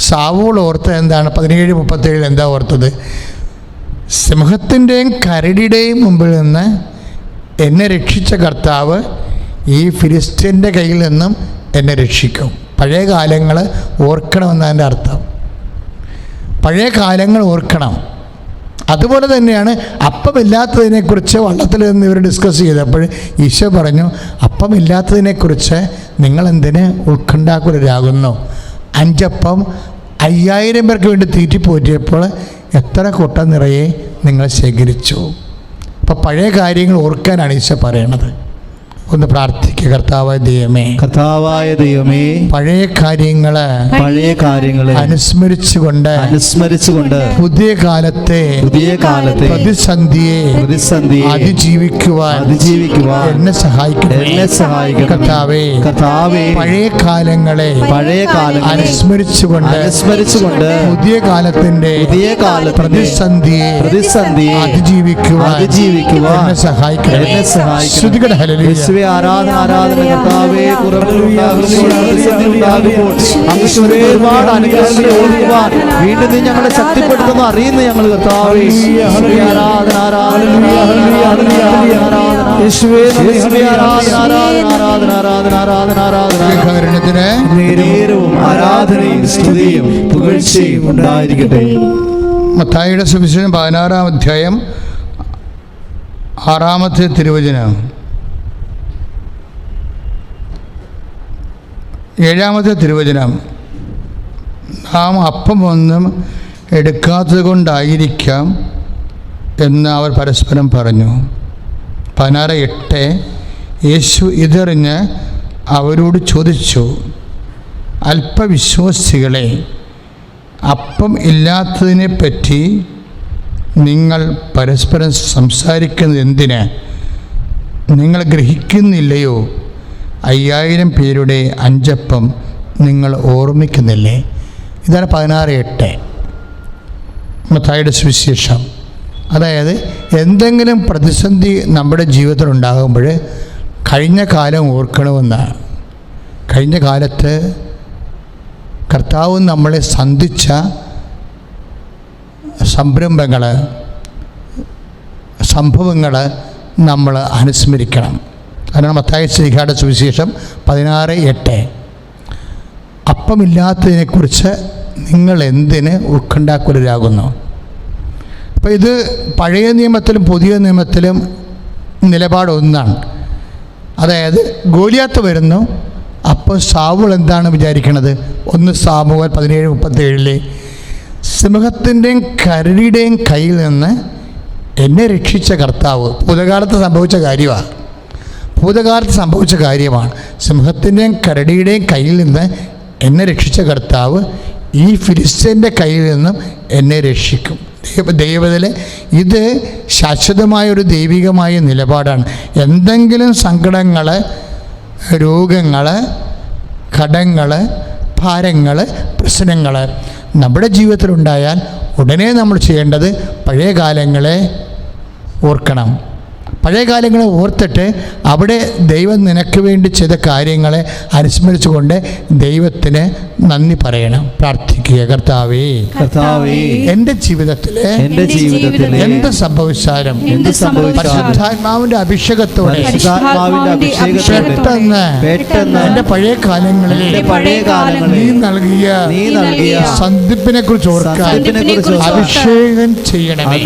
സാവൂൾ ഓർത്തത് എന്താണ്? 17:37 എന്താ ഓർത്തത്? സിംഹത്തിൻ്റെയും കരടിയുടെയും മുമ്പിൽ നിന്ന് എന്നെ രക്ഷിച്ച കർത്താവ് ഈ ഫിലിസ്ത്യൻ്റെ കയ്യിൽ നിന്നും എന്നെ രക്ഷിക്കും. പഴയ കാലങ്ങൾ ഓർക്കണമെന്നതിൻ്റെ അർത്ഥം. പഴയ കാലങ്ങൾ ഓർക്കണം. അതുപോലെ തന്നെയാണ് അപ്പമില്ലാത്തതിനെക്കുറിച്ച് വള്ളത്തിൽ നിന്ന് ഇവർ ഡിസ്കസ് ചെയ്തപ്പോൾ ഈശോ പറഞ്ഞു, അപ്പമില്ലാത്തതിനെക്കുറിച്ച് നിങ്ങളെന്തിന് ഉത്കണ്ഠാകുലരാകുന്നു? 5 അപ്പം 5000 പേർക്ക് വേണ്ടി തീറ്റിപ്പോറ്റിയപ്പോൾ എത്ര കുട്ട നിറയെ നിങ്ങൾ ശേഖരിച്ചു? അപ്പോൾ പഴയ കാര്യങ്ങൾ ഓർക്കാനാണ് ഈശോ പറയണത്. ഒന്ന് പ്രാർത്ഥിക്കുക. കർത്താവായ ദൈവമേ, പഴയ കാര്യങ്ങള് അനുസ്മരിച്ചുകൊണ്ട് പുതിയ കാലത്തെ പ്രതിസന്ധിയെ അതിജീവിക്കുവാൻ എന്നെ സഹായിക്കും. കർത്താവേ, പഴയ കാലങ്ങളെ അനുസ്മരിച്ചുകൊണ്ട് പുതിയ കാലത്തിന്റെ പ്രതിസന്ധിയെ അതിജീവിക്കുവാൻ എന്നെ സഹായിക്കും. ഹല്ലേലൂയ. ആരാധന കർത്താവേ, ഒരുപാട് അനുഗ്രഹങ്ങളെ ഓർക്കുവാൻ വീണ്ടും നീ ഞങ്ങളെ ശക്തിപ്പെടുത്തുന്നു അറിയുന്നു ഞങ്ങൾ കർത്താവേ. ആരാധനയും സ്തുതിയും പുകഴ്ചയും ഉണ്ടായിരിക്കട്ടെ. മത്തായിയുടെ സുവിശേഷം 16-ാം അധ്യായം 6-ാമത്തെ തിരുവചനം 7-ാമത്തെ തിരുവചനം, നാം അപ്പമൊന്നും എടുക്കാത്തത് കൊണ്ടായിരിക്കാം എന്ന് അവർ പരസ്പരം പറഞ്ഞു. 16:8 യേശു ഇതറിഞ്ഞ് അവരോട് ചോദിച്ചു, അല്പവിശ്വാസികളെ, അപ്പം ഇല്ലാത്തതിനെപ്പറ്റി നിങ്ങൾ പരസ്പരം സംസാരിക്കുന്നത് എന്തിന്? നിങ്ങൾ ഗ്രഹിക്കുന്നില്ലയോ? 5000 പേരുടെ 5 അപ്പം നിങ്ങൾ ഓർമ്മിക്കുന്നില്ലേ? ഇതാണ് 16:8 മത്തായിയുടെ സുവിശേഷം. അതായത് എന്തെങ്കിലും പ്രതിസന്ധി നമ്മുടെ ജീവിതത്തിൽ ഉണ്ടാകുമ്പോൾ കഴിഞ്ഞ കാലം ഓർക്കണമെന്നാണ്. കഴിഞ്ഞ കാലത്ത് കർത്താവ് നമ്മളെ സന്ധിച്ച സംഭവങ്ങൾ നമ്മൾ അനുസ്മരിക്കണം. അതിനാണ് മത്തായി ശ്ലീഹായുടെ സുവിശേഷം 16:8 അപ്പമില്ലാത്തതിനെക്കുറിച്ച് നിങ്ങൾ എന്തിന് ഉത്കണ്ഠാകുലരാകുന്നു? അപ്പോൾ ഇത് പഴയ നിയമത്തിലും പുതിയ നിയമത്തിലും നിലപാടൊന്നാണ്. അതായത് ഗോലിയാത്ത് വരുന്നു, അപ്പോൾ സാവൂൾ എന്താണ് വിചാരിക്കണത്? 1 സാമുവേൽ 17:37 സിംഹത്തിൻ്റെയും കരടിയുടെയും കയ്യിൽ നിന്ന് എന്നെ രക്ഷിച്ച കർത്താവ്. ഭൂതകാലത്ത് സംഭവിച്ച കാര്യമാണ്. സിംഹത്തിൻ്റെയും കരടിയുടെയും കയ്യിൽ നിന്ന് എന്നെ രക്ഷിച്ച കർത്താവ് ഈ ഫിലിസ്ത്യൻ്റെ കയ്യിൽ നിന്നും എന്നെ രക്ഷിക്കും. ദൈവത്തിലെ ഇത് ശാശ്വതമായൊരു ദൈവികമായ നിലപാടാണ്. എന്തെങ്കിലും സങ്കടങ്ങൾ, രോഗങ്ങൾ, കടങ്ങൾ, ഭാരങ്ങൾ, പ്രശ്നങ്ങൾ നമ്മുടെ ജീവിതത്തിലുണ്ടായാൽ ഉടനെ നമ്മൾ ചെയ്യേണ്ടത് പഴയ കാലങ്ങളെ ഓർക്കണം. പഴയ കാലങ്ങളെ ഓർത്തിട്ട് അവിടെ ദൈവം നിനക്ക് വേണ്ടി ചെയ്ത കാര്യങ്ങളെ അനുസ്മരിച്ചുകൊണ്ട് ദൈവത്തിന് നന്ദി പറയണം, പ്രാർത്ഥിക്കുക. കർത്താവേ, എൻ്റെ ജീവിതത്തിലെ എന്ത് സംഭവിച്ചാലും പരിശുദ്ധാത്മാവിൻ്റെ അഭിഷേകത്തോടെ പെട്ടെന്ന് എൻ്റെ പഴയ കാലങ്ങളിലെ നീ നൽകിയ സന്ധിപ്പിനെ കുറിച്ച് ഓർക്കാൻ അഭിഷേകം ചെയ്യണമേ.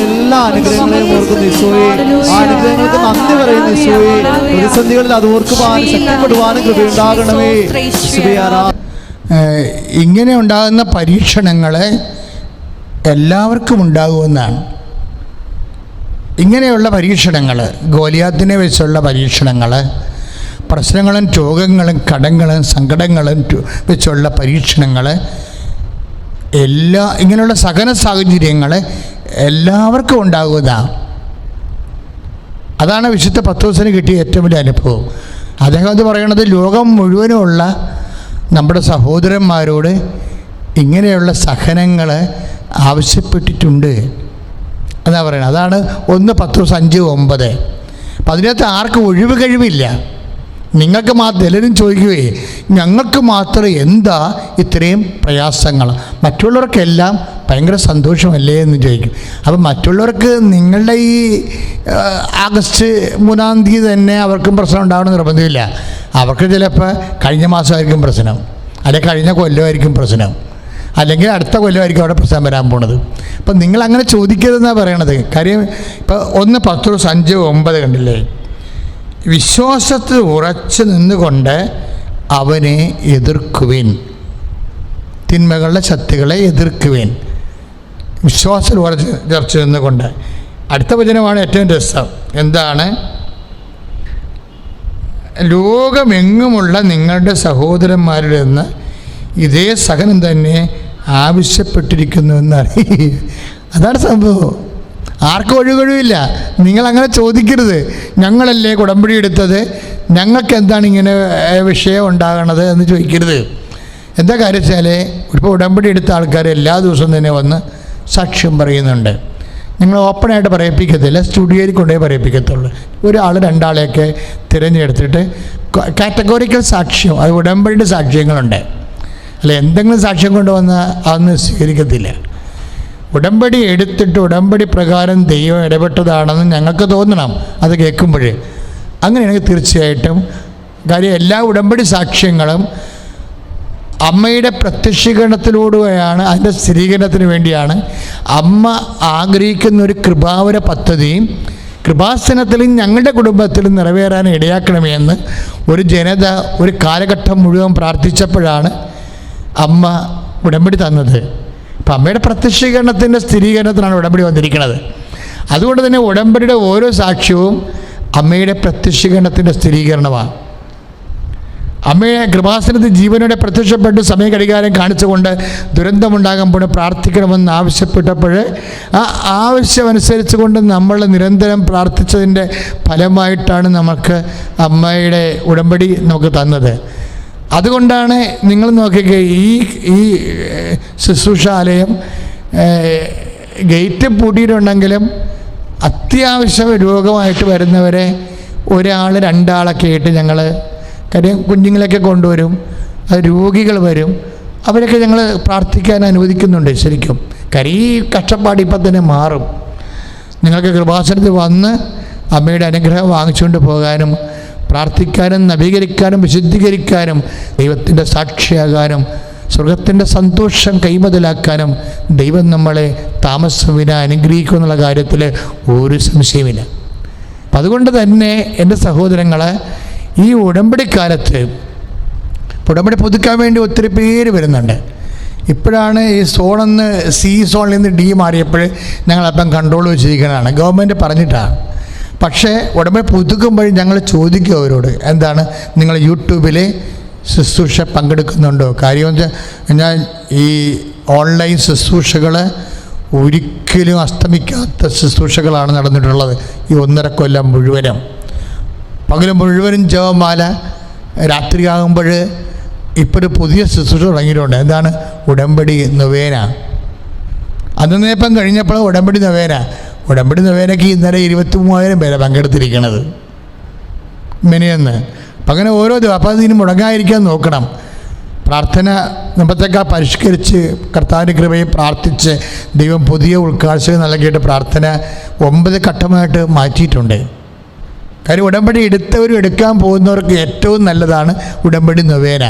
എല്ലാ അനുഗ്രഹങ്ങളെയും ഓർക്കുന്നു ഈശോയെ. ആ അനുഗ്രഹങ്ങൾക്ക് നന്ദി പറയുന്നു ഈശോയെ. പ്രതിസന്ധികളിൽ അത് ഓർക്കുവാനും ശക്തിപ്പെടുവാനും കൃപയുണ്ടാകണമേ. ഇങ്ങനെ ഉണ്ടാകുന്ന പരീക്ഷണങ്ങൾ എല്ലാവർക്കും ഉണ്ടാകുമെന്നാണ്. ഇങ്ങനെയുള്ള പരീക്ഷണങ്ങൾ, ഗോലിയാത്തിനെ വെച്ചുള്ള പരീക്ഷണങ്ങൾ പ്രശ്നങ്ങളും രോഗങ്ങളും കടങ്ങളും സങ്കടങ്ങളും വെച്ചുള്ള പരീക്ഷണങ്ങൾ ഇങ്ങനെയുള്ള സകല സാഹചര്യങ്ങൾ എല്ലാവർക്കും ഉണ്ടാകുന്നതാണ്. അതാണ് വിശുദ്ധ പത്രോസിന് കിട്ടിയ ഏറ്റവും വലിയ അനുഭവം. അദ്ദേഹം അത് പറയണത് ലോകം മുഴുവനുമുള്ള നമ്മുടെ സഹോദരന്മാരോട് ഇങ്ങനെയുള്ള സഹനങ്ങൾ ആവശ്യപ്പെട്ടിട്ടുണ്ട് എന്നാണ് പറയുന്നത്. അതാണ് 1 പത്രോസ് 5:9. അപ്പം അതിനകത്ത് ആർക്കും ഒഴിവ് കഴിവില്ല. നിങ്ങൾക്ക് മാത്രം എല്ലാവരും ചോദിക്കുകയെ ഞങ്ങൾക്ക് മാത്രം എന്താ ഇത്രയും പ്രയാസങ്ങൾ, മറ്റുള്ളവർക്കെല്ലാം ഭയങ്കര സന്തോഷമല്ലേ എന്ന് ചോദിക്കും. അപ്പം മറ്റുള്ളവർക്ക് നിങ്ങളുടെ ഈ ആഗസ്റ്റ് 3-ാം തീയതി തന്നെ അവർക്കും പ്രശ്നം ഉണ്ടാവണമെന്ന് നിർബന്ധമില്ല. അവർക്ക് ചിലപ്പോൾ കഴിഞ്ഞ മാസമായിരിക്കും പ്രശ്നം, അല്ലെങ്കിൽ കഴിഞ്ഞ കൊല്ലമായിരിക്കും പ്രശ്നം, അല്ലെങ്കിൽ അടുത്ത കൊല്ലമായിരിക്കും അവിടെ പ്രശ്നം വരാൻ പോണത്. അപ്പം നിങ്ങളങ്ങനെ ചോദിക്കരുതെന്നാണ് പറയണത്. കാര്യം ഇപ്പോൾ 1 പത്രോസ് 5:9 കണ്ടില്ലേ, വിശ്വാസത്തിൽ ഉറച്ചു നിന്നുകൊണ്ട് അവനെ എതിർക്കുവിൻ, തിന്മകളുടെ ശക്തികളെ എതിർക്കുവിൻ. വിശ്വാസത്തിൽ ഉറച്ചു നിന്നുകൊണ്ട്. അടുത്ത വചനമാണ് ഏറ്റവും രസം. എന്താണ്? ലോകമെങ്ങുമുള്ള നിങ്ങളുടെ സഹോദരന്മാരിൽ നിന്ന് ഇതേ സഹനം തന്നെ ആവശ്യപ്പെട്ടിരിക്കുന്നു എന്നറിയുക. അതാണ് സംഭവം. ആർക്കും ഒഴികൊഴിവില്ല. നിങ്ങളങ്ങനെ ചോദിക്കരുത്. ഞങ്ങളല്ലേ ഉടമ്പടി എടുത്തത്, ഞങ്ങൾക്ക് എന്താണ് ഇങ്ങനെ വിഷയം ഉണ്ടാകണത് എന്ന് ചോദിക്കരുത്. എന്താ കാര്യം വെച്ചാൽ ഇപ്പോൾ ഉടമ്പടി എടുത്ത ആൾക്കാർ എല്ലാ ദിവസവും തന്നെ വന്ന് സാക്ഷ്യം പറയുന്നുണ്ട്. നിങ്ങൾ ഓപ്പണായിട്ട് പറയിപ്പിക്കത്തില്ല, സ്റ്റുഡിയോയിൽ കൊണ്ടുപോയി പറയിപ്പിക്കത്തുള്ളൂ. ഒരാൾ 2 ആളെയൊക്കെ തിരഞ്ഞെടുത്തിട്ട് കാറ്റഗോറിക്കൽ സാക്ഷ്യം, അത് ഉടമ്പടിയുടെ സാക്ഷ്യങ്ങളുണ്ട്. അല്ല എന്തെങ്കിലും സാക്ഷ്യം കൊണ്ടുവന്നാൽ അതൊന്നും സ്വീകരിക്കത്തില്ല. ഉടമ്പടി എടുത്തിട്ട് ഉടമ്പടി പ്രകാരം ദൈവം ഇടപെട്ടതാണെന്ന് ഞങ്ങൾക്ക് തോന്നണം അത് കേൾക്കുമ്പോൾ. അങ്ങനെയാണെങ്കിൽ തീർച്ചയായിട്ടും കാര്യം എല്ലാ ഉടമ്പടി സാക്ഷ്യങ്ങളും അമ്മയുടെ പ്രത്യക്ഷീകരണത്തിലൂടെയാണ്, അതിൻ്റെ സ്ഥിരീകരണത്തിന് വേണ്ടിയാണ്. അമ്മ ആഗ്രഹിക്കുന്ന ഒരു കൃപാവര പദ്ധതിയും കൃപാസനത്തിലും ഞങ്ങളുടെ കുടുംബത്തിലും നിറവേറാൻ ഇടയാക്കണമേ എന്ന് ഒരു ജനത ഒരു കാലഘട്ടം മുഴുവൻ പ്രാർത്ഥിച്ചപ്പോഴാണ് അമ്മ ഉടമ്പടി തന്നത്. അപ്പം അമ്മയുടെ പ്രത്യക്ഷീകരണത്തിൻ്റെ സ്ഥിരീകരണത്തിനാണ് ഉടമ്പടി വന്നിരിക്കുന്നത്. അതുകൊണ്ട് തന്നെ ഉടമ്പടിയുടെ ഓരോ സാക്ഷ്യവും അമ്മയുടെ പ്രത്യക്ഷീകരണത്തിൻ്റെ സ്ഥിരീകരണമാണ്. അമ്മയെ കൃപാസനത്തിൽ ജീവനോടെ പ്രത്യക്ഷപ്പെട്ട് സമയഘടികാരം കാണിച്ചുകൊണ്ട് ദുരന്തമുണ്ടാകുമ്പോൾ പ്രാർത്ഥിക്കണമെന്ന് ആവശ്യപ്പെട്ടപ്പോൾ ആ ആവശ്യമനുസരിച്ച് കൊണ്ട് നമ്മൾ നിരന്തരം പ്രാർത്ഥിച്ചതിൻ്റെ ഫലമായിട്ടാണ് നമുക്ക് അമ്മയുടെ ഉടമ്പടി നമുക്ക് തന്നത്. അതുകൊണ്ടാണ് നിങ്ങൾ നോക്കിക്കേ, ഈ ശുശ്രൂഷാലയം ഗേറ്റ് പൂട്ടിയിട്ടുണ്ടെങ്കിലും അത്യാവശ്യം രോഗമായിട്ട് വരുന്നവരെ 1 ആൾ 2 ആളൊക്കെ ആയിട്ട് ഞങ്ങൾ, കാര്യം കുഞ്ഞുങ്ങളൊക്കെ കൊണ്ടുവരും, അത് രോഗികൾ വരും, അവരൊക്കെ ഞങ്ങൾ പ്രാർത്ഥിക്കാൻ അനുവദിക്കുന്നുണ്ട്. ശരിക്കും കാര്യം ഈ കഷ്ടപ്പാട് ഇപ്പം തന്നെ മാറും. നിങ്ങൾക്ക് കൃപാസനത്തിൽ വന്ന് അമ്മയുടെ അനുഗ്രഹം വാങ്ങിച്ചുകൊണ്ട് പോകാനും പ്രാർത്ഥിക്കാനും നവീകരിക്കാനും വിശുദ്ധീകരിക്കാനും ദൈവത്തിൻ്റെ സാക്ഷിയാകാനും സ്വർഗത്തിൻ്റെ സന്തോഷം കൈമുതലാക്കാനും ദൈവം നമ്മളെ താമസവിന അനുഗ്രഹിക്കും എന്നുള്ള കാര്യത്തിൽ ഒരു സംശയമില്ല. അപ്പം അതുകൊണ്ട് തന്നെ എൻ്റെ സഹോദരങ്ങൾ, ഈ ഉടമ്പടിക്കാലത്ത് ഉടമ്പടി പുതുക്കാൻ വേണ്ടി ഒത്തിരി പേര് വരുന്നുണ്ട്. ഇപ്പോഴാണ് ഈ സോണെന്ന് C സോണിൽ നിന്ന് D മാറിയപ്പോൾ ഞങ്ങളപ്പം കൺട്രോൾ വെച്ചിരിക്കുന്നതാണ്, ഗവൺമെൻറ് പറഞ്ഞിട്ടാണ്. പക്ഷേ ഉടമ്പടി പുതുക്കുമ്പോൾ ഞങ്ങൾ ചോദിക്കും അവരോട്, എന്താണ് നിങ്ങൾ യൂട്യൂബിൽ ശുശ്രൂഷ പങ്കെടുക്കുന്നുണ്ടോ? കാര്യം ഞാൻ ഈ ഓൺലൈൻ ശുശ്രൂഷകൾ ഒരിക്കലും അസ്തമിക്കാത്ത ശുശ്രൂഷകളാണ് നടന്നിട്ടുള്ളത്. ഈ 1.5 കൊല്ലം മുഴുവനും പകൽ മുഴുവനും ജപമാല, രാത്രിയാകുമ്പോൾ ഇപ്പോൾ ഒരു പുതിയ ശുശ്രൂഷ തുടങ്ങിയിട്ടുണ്ട്. എന്താണ്? ഉടമ്പടി നൊവേന. അന്നേപ്പം കഴിഞ്ഞപ്പോൾ ഉടമ്പടി നൊവേന. ഉടമ്പടി നൊവേനയ്ക്ക് ഇന്നലെ 23,000 പേരെ പങ്കെടുത്തിരിക്കുന്നത് മിനിയെന്ന്. അപ്പം അങ്ങനെ ഓരോ ദിവസം അപ്പം അതിന് മുടങ്ങാതിരിക്കാൻ നോക്കണം. പ്രാർത്ഥന മുമ്പത്തേക്കാൾ പരിഷ്കരിച്ച് കർത്താവിൻ്റെ കൃപയെ പ്രാർത്ഥിച്ച് ദൈവം പുതിയ ഉൾക്കാഴ്ച നൽകിയിട്ട് പ്രാർത്ഥന 9 ഘട്ടമായിട്ട് മാറ്റിയിട്ടുണ്ട്. കാര്യം ഉടമ്പടി എടുത്തവരും എടുക്കാൻ പോകുന്നവർക്ക് ഏറ്റവും നല്ലതാണ് ഉടമ്പടി നൊവേന.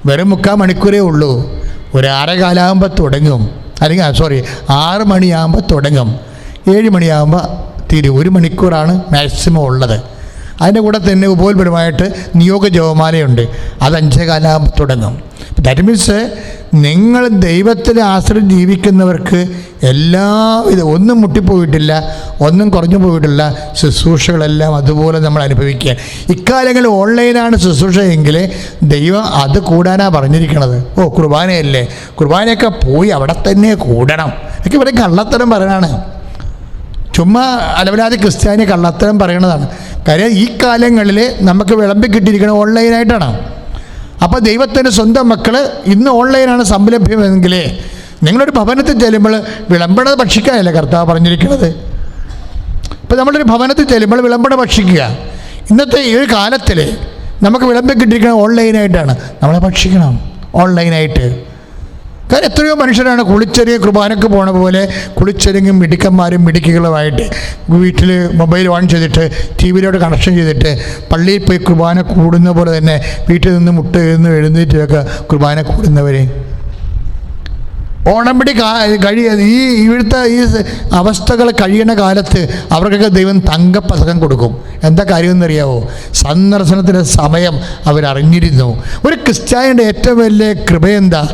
വെറും 3/4 മണിക്കൂറേ ഉള്ളൂ. ഒരു 6:15 തുടങ്ങും, അല്ലെങ്കിൽ 6 മണിയാകുമ്പോൾ തുടങ്ങും, 7 മണിയാകുമ്പോൾ തീരും. 1 മണിക്കൂറാണ് മാക്സിമം ഉള്ളത്. അതിൻ്റെ കൂടെ തന്നെ ഉപോത്പരമായിട്ട് നിയോഗ ജപമാലയുണ്ട്. അത് 5:15 തുടങ്ങും. ദാറ്റ് മീൻസ് നിങ്ങൾ ദൈവത്തിനെ ആശ്രയം ജീവിക്കുന്നവർക്ക് എല്ലാവിധ ഒന്നും മുട്ടിപ്പോയിട്ടില്ല, ഒന്നും കുറഞ്ഞു പോയിട്ടില്ല, ശുശ്രൂഷകളെല്ലാം അതുപോലെ നമ്മൾ അനുഭവിക്കുക. ഇക്കാലങ്ങളിൽ ഓൺലൈനാണ് ശുശ്രൂഷ എങ്കിൽ ദൈവം അത് കൂടാനാണ് പറഞ്ഞിരിക്കണത്. കുർബാനയല്ലേ, കുർബാനയൊക്കെ പോയി അവിടെ തന്നെ കൂടണം. ഒക്കെ ഇവിടെ കള്ളത്തരം പറയണതാണ്, ചുമ്മാ അലവലാതെ ക്രിസ്ത്യാനി കള്ളത്തരം പറയണതാണ്. കാര്യം ഈ കാലങ്ങളിൽ നമുക്ക് വിളമ്പി കിട്ടിയിരിക്കുന്നത് ഓൺലൈനായിട്ടാണ്. അപ്പോൾ ദൈവത്തിൻ്റെ സ്വന്തം മക്കൾ ഇന്ന് ഓൺലൈനാണ് സംലഭ്യമെങ്കിൽ നിങ്ങളൊരു ഭവനത്തിൽ ചെല്ലുമ്പോൾ വിളമ്പണത് ഭക്ഷിക്കാനല്ലേ കർത്താവ് പറഞ്ഞിരിക്കുന്നത്. ഇപ്പോൾ നമ്മളൊരു ഭവനത്തിൽ ചെല്ലുമ്പോൾ വിളമ്പണ ഭക്ഷിക്കുക. ഇന്നത്തെ ഈ ഒരു കാലത്തിൽ നമുക്ക് വിളമ്പി കിട്ടിയിരിക്കുന്നത് ഓൺലൈനായിട്ടാണ്. നമ്മളെ ഭക്ഷിക്കണം ഓൺലൈനായിട്ട്. കാരണം എത്രയോ മനുഷ്യരാണ് കുളിച്ചെറിയ കുർബാനക്ക് പോണ പോലെ കുളിച്ചെറിയും മിടുക്കന്മാരും മിടുക്കികളുമായിട്ട് വീട്ടിൽ മൊബൈൽ ഓൺ ചെയ്തിട്ട് TV-യിലോട്ട് കണക്ഷൻ ചെയ്തിട്ട് പള്ളിയിൽ പോയി കുർബാന കൂടുന്ന പോലെ തന്നെ വീട്ടിൽ നിന്ന് മുട്ട എഴുന്നേറ്റൊക്കെ കുർബാന കൂടുന്നവർ. ഓണംപിടി ഈ ഇവിടുത്തെ ഈ അവസ്ഥകൾ കഴിയണ കാലത്ത് അവർക്കൊക്കെ ദൈവം തങ്കപ്പതക്കം കൊടുക്കും. എന്താ കാര്യമെന്നറിയാവോ? സന്ദർശനത്തിൻ്റെ സമയം അവരറിഞ്ഞിരുന്നു. ഒരു ക്രിസ്ത്യാനിയുടെ ഏറ്റവും വലിയ കൃപയെന്താ?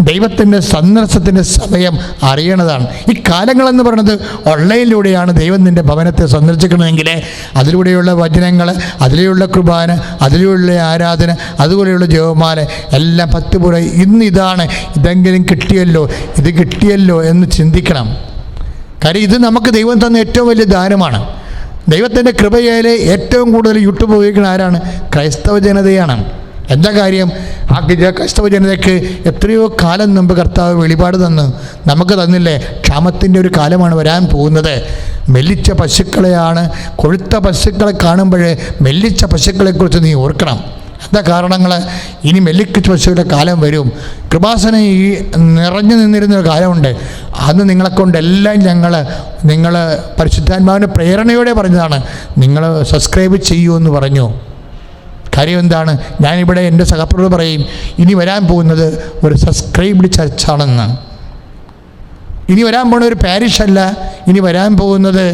ദൈവത്തിൻ്റെ സന്ദർശനത്തിൻ്റെ സമയം അറിയണതാണ്. ഈ കാലങ്ങളെന്ന് പറയുന്നത് ഓൺലൈനിലൂടെയാണ് ദൈവം നിൻ്റെ ഭവനത്തെ സന്ദർശിക്കണമെങ്കിൽ അതിലൂടെയുള്ള വചനങ്ങൾ, അതിലെയുള്ള കുർബാന, അതിലൂടെയുള്ള ആരാധന, അതുപോലെയുള്ള ജപമാല എല്ലാം 10 പുറ ഇന്നിതാണ്, ഇതെങ്കിലും കിട്ടിയല്ലോ, ഇത് കിട്ടിയല്ലോ എന്ന് ചിന്തിക്കണം. കാര്യം ഇത് നമുക്ക് ദൈവം തന്ന ഏറ്റവും വലിയ ദാനമാണ്. ദൈവത്തിൻ്റെ കൃപയിൽ ഏറ്റവും കൂടുതൽ യൂട്യൂബ് ഉപയോഗിക്കുന്ന ആരാണ്? ക്രൈസ്തവ ജനതയാണ്. എന്താ കാര്യം? ആ ക്രൈസ്തവ ജനതയ്ക്ക് എത്രയോ കാലം മുമ്പ് കർത്താവ് വെളിപാട് തന്നു. നമുക്ക് തന്നില്ലേ? ക്ഷാമത്തിൻ്റെ ഒരു കാലമാണ് വരാൻ പോകുന്നത്. മെല്ലിച്ച പശുക്കളെയാണ്, കൊഴുത്ത പശുക്കളെ കാണുമ്പോൾ മെല്ലിച്ച പശുക്കളെക്കുറിച്ച് നീ ഓർക്കണം. എന്താ കാരണങ്ങൾ? ഇനി മെല്ലിച്ച പശുക്കളുടെ കാലം വരും. കൃപാസനം ഈ നിറഞ്ഞു നിന്നിരുന്നൊരു കാലമുണ്ട്. അന്ന് നിങ്ങളെക്കൊണ്ടെല്ലാം നിങ്ങൾ പരിശുദ്ധാത്മാവിൻ്റെ പ്രേരണയോടെ പറഞ്ഞതാണ്, നിങ്ങൾ സബ്സ്ക്രൈബ് ചെയ്യൂ എന്ന് പറഞ്ഞു. കാര്യം എന്താണ്? ഞാനിവിടെ എൻ്റെ സഹപ്രവർ പറയും, ഇനി വരാൻ പോകുന്നത് ഒരു സബ്സ്ക്രൈബ്ഡ് ചർച്ചാണെന്ന്. ഇനി വരാൻ പോകുന്ന ഒരു പാരിഷല്ല, ഇനി വരാൻ പോകുന്നത്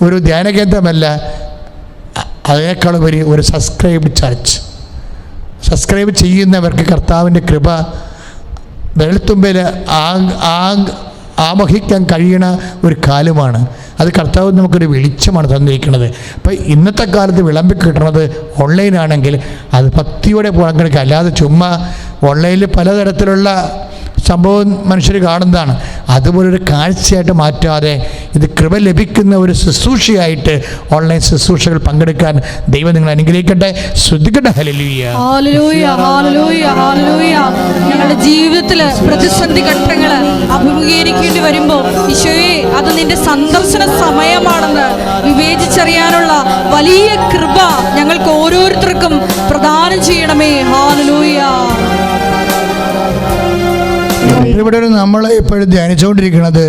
ഒരു ധ്യാനകേന്ദ്രമല്ല, അതിനേക്കാളുപരി ഒരു സബ്സ്ക്രൈബ്ഡ് ചർച്ച്. സബ്സ്ക്രൈബ് ചെയ്യുന്നവർക്ക് കർത്താവിൻ്റെ കൃപ വെളുത്തുമ്പിൽ ആവഹിക്കാൻ കഴിയണ ഒരു കാലമാണ്. അത് കർത്താവ് നമുക്കൊരു വെളിച്ചമാണ് തന്നിരിക്കുന്നത്. അപ്പോൾ ഇന്നത്തെ കാലത്ത് വിളമ്പി കിട്ടുന്നത് ഓൺലൈനാണെങ്കിൽ അത് ഭക്തിയോടെ പങ്കെടുക്കുക. അല്ലാതെ ചുമ്മാ ഓൺലൈനിൽ പലതരത്തിലുള്ള സംഭവം മനുഷ്യർ കാണുന്നതാണ്. അതുപോലൊരു കാഴ്ചയായിട്ട് മാറ്റാതെ ഇത് കൃപ ലഭിക്കുന്ന ഒരു ശുശ്രൂഷയായിട്ട് ഓൺലൈൻ ശുശ്രൂഷകൾ പങ്കെടുക്കാൻ ദൈവം നിങ്ങൾ അനുഗ്രഹിക്കട്ടെ. ശ്രദ്ധിക്കട്ടെ. ഹല്ലേലൂയ, ഹല്ലേലൂയ, ഹല്ലേലൂയ, ഹല്ലേലൂയ. ഞങ്ങളുടെ ജീവിതത്തിൽ പ്രതിസന്ധി ഘട്ടങ്ങൾ അഭിമുഖീകരിക്കേണ്ടി വരുമ്പോൾ ഈശോയെ അത് നിന്റെ സന്ദർശന സമയമാണെന്ന് വിവേചിച്ചറിയാനുള്ള വലിയ കൃപ ഞങ്ങൾക്ക് ഓരോരുത്തർക്കും പ്രദാനം ചെയ്യണമേ. ഹല്ലേലൂയ. ഇവിടെ നമ്മൾ ഇപ്പോഴും ധ്യാനിച്ചുകൊണ്ടിരിക്കുന്നത്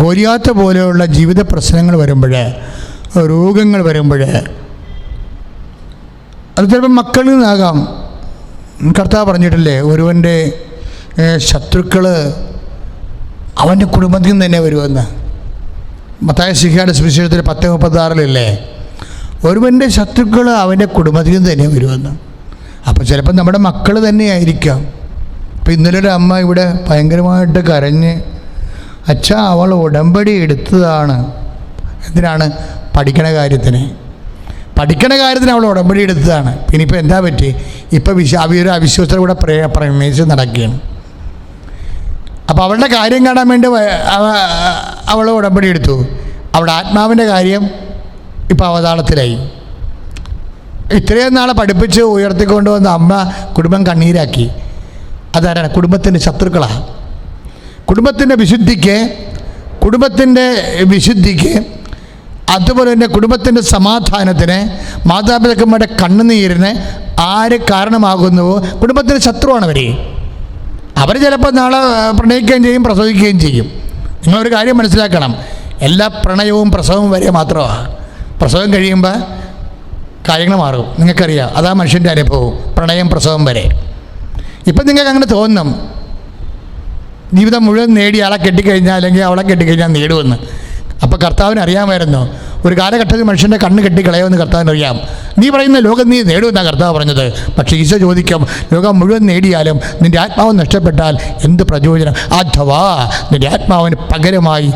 ഗോലിയാത്ത് പോലെയുള്ള ജീവിത പ്രശ്നങ്ങൾ വരുമ്പോൾ, രോഗങ്ങൾ വരുമ്പോൾ, അത് ചിലപ്പോൾ മക്കളിൽ നിന്നാകാം. കർത്താവ് പറഞ്ഞിട്ടില്ലേ, ഒരുവൻ്റെ ശത്രുക്കൾ അവൻ്റെ കുടുംബത്തിൽ നിന്ന് തന്നെ വരുമെന്ന്. മത്തായി ശ്ലീഹായുടെ സുവിശേഷത്തിൽ 10:36 ഒരുവൻ്റെ ശത്രുക്കൾ അവൻ്റെ കുടുംബത്തിൽ നിന്ന് തന്നെ വരുമെന്ന്. അപ്പോൾ ചിലപ്പോൾ നമ്മുടെ മക്കൾ തന്നെയായിരിക്കാം. അപ്പോൾ ഇന്നലെ ഒരു അമ്മ ഇവിടെ ഭയങ്കരമായിട്ട് കരഞ്ഞ്, അച്ഛാ അവൾ ഉടമ്പടി എടുത്തതാണ്. എന്തിനാണ്? പഠിക്കണ കാര്യത്തിന് അവൾ ഉടമ്പടി എടുത്തതാണ്. പിന്നെ ഇപ്പോൾ എന്താ പറ്റി? ഇപ്പോൾ അവരൊരു അവിശ്വാസത്തോടെ കൂടെ പ്രേമിച്ച് നടക്കുകയാണ്. അപ്പോൾ അവളുടെ കാര്യം കാണാൻ വേണ്ടി അവൾ ഉടമ്പടി എടുത്തു. അവളുടെ ആത്മാവിൻ്റെ കാര്യം ഇപ്പോൾ അവതാളത്തിലായി. ഇത്രയും നാളെ പഠിപ്പിച്ച് ഉയർത്തിക്കൊണ്ടുവന്ന അമ്മ കുടുംബം കണ്ണീരാക്കി. അതാരാണ്? കുടുംബത്തിൻ്റെ ശത്രുക്കളാണ്. കുടുംബത്തിൻ്റെ വിശുദ്ധിക്ക് അതുപോലെ തന്നെ കുടുംബത്തിൻ്റെ സമാധാനത്തിന്, മാതാപിതാക്കന്മാരുടെ കണ്ണുനീരിന് ആര് കാരണമാകുന്നുവോ കുടുംബത്തിൻ്റെ ശത്രുവാണ് അവർ ചിലപ്പോൾ നാളെ പ്രണയിക്കുകയും ചെയ്യും, പ്രസവിക്കുകയും ചെയ്യും. നിങ്ങളൊരു കാര്യം മനസ്സിലാക്കണം, എല്ലാ പ്രണയവും പ്രസവവും വരെ മാത്രമാണ്. പ്രസവം കഴിയുമ്പോൾ കാര്യങ്ങൾ മാറും. നിങ്ങൾക്കറിയാം, അതാ മനുഷ്യൻ്റെ അനുഭവം. പ്രണയം പ്രസവം വരെ. ഇപ്പം നിങ്ങൾക്ക് അങ്ങനെ തോന്നും, ജീവിതം മുഴുവൻ നേടി ആളെ കെട്ടിക്കഴിഞ്ഞാൽ അല്ലെങ്കിൽ അവളെ കെട്ടിക്കഴിഞ്ഞാൽ നേടുമെന്ന്. അപ്പോൾ കർത്താവിന് അറിയാമായിരുന്നു ഒരു കാലഘട്ടത്തിൽ മനുഷ്യൻ്റെ കണ്ണ് കെട്ടിക്കളയുമെന്ന് കർത്താവിനറിയാം. നീ പറയുന്ന ലോകം നീ നേടുമെന്നാണ് കർത്താവ് പറഞ്ഞത്. പക്ഷേ ഈശോ ചോദിക്കും, ലോകം മുഴുവൻ നേടിയാലും നിൻ്റെ ആത്മാവ് നഷ്ടപ്പെട്ടാൽ എന്ത് പ്രയോജനം? അഥവാ നിൻ്റെ ആത്മാവിന് പകരമായി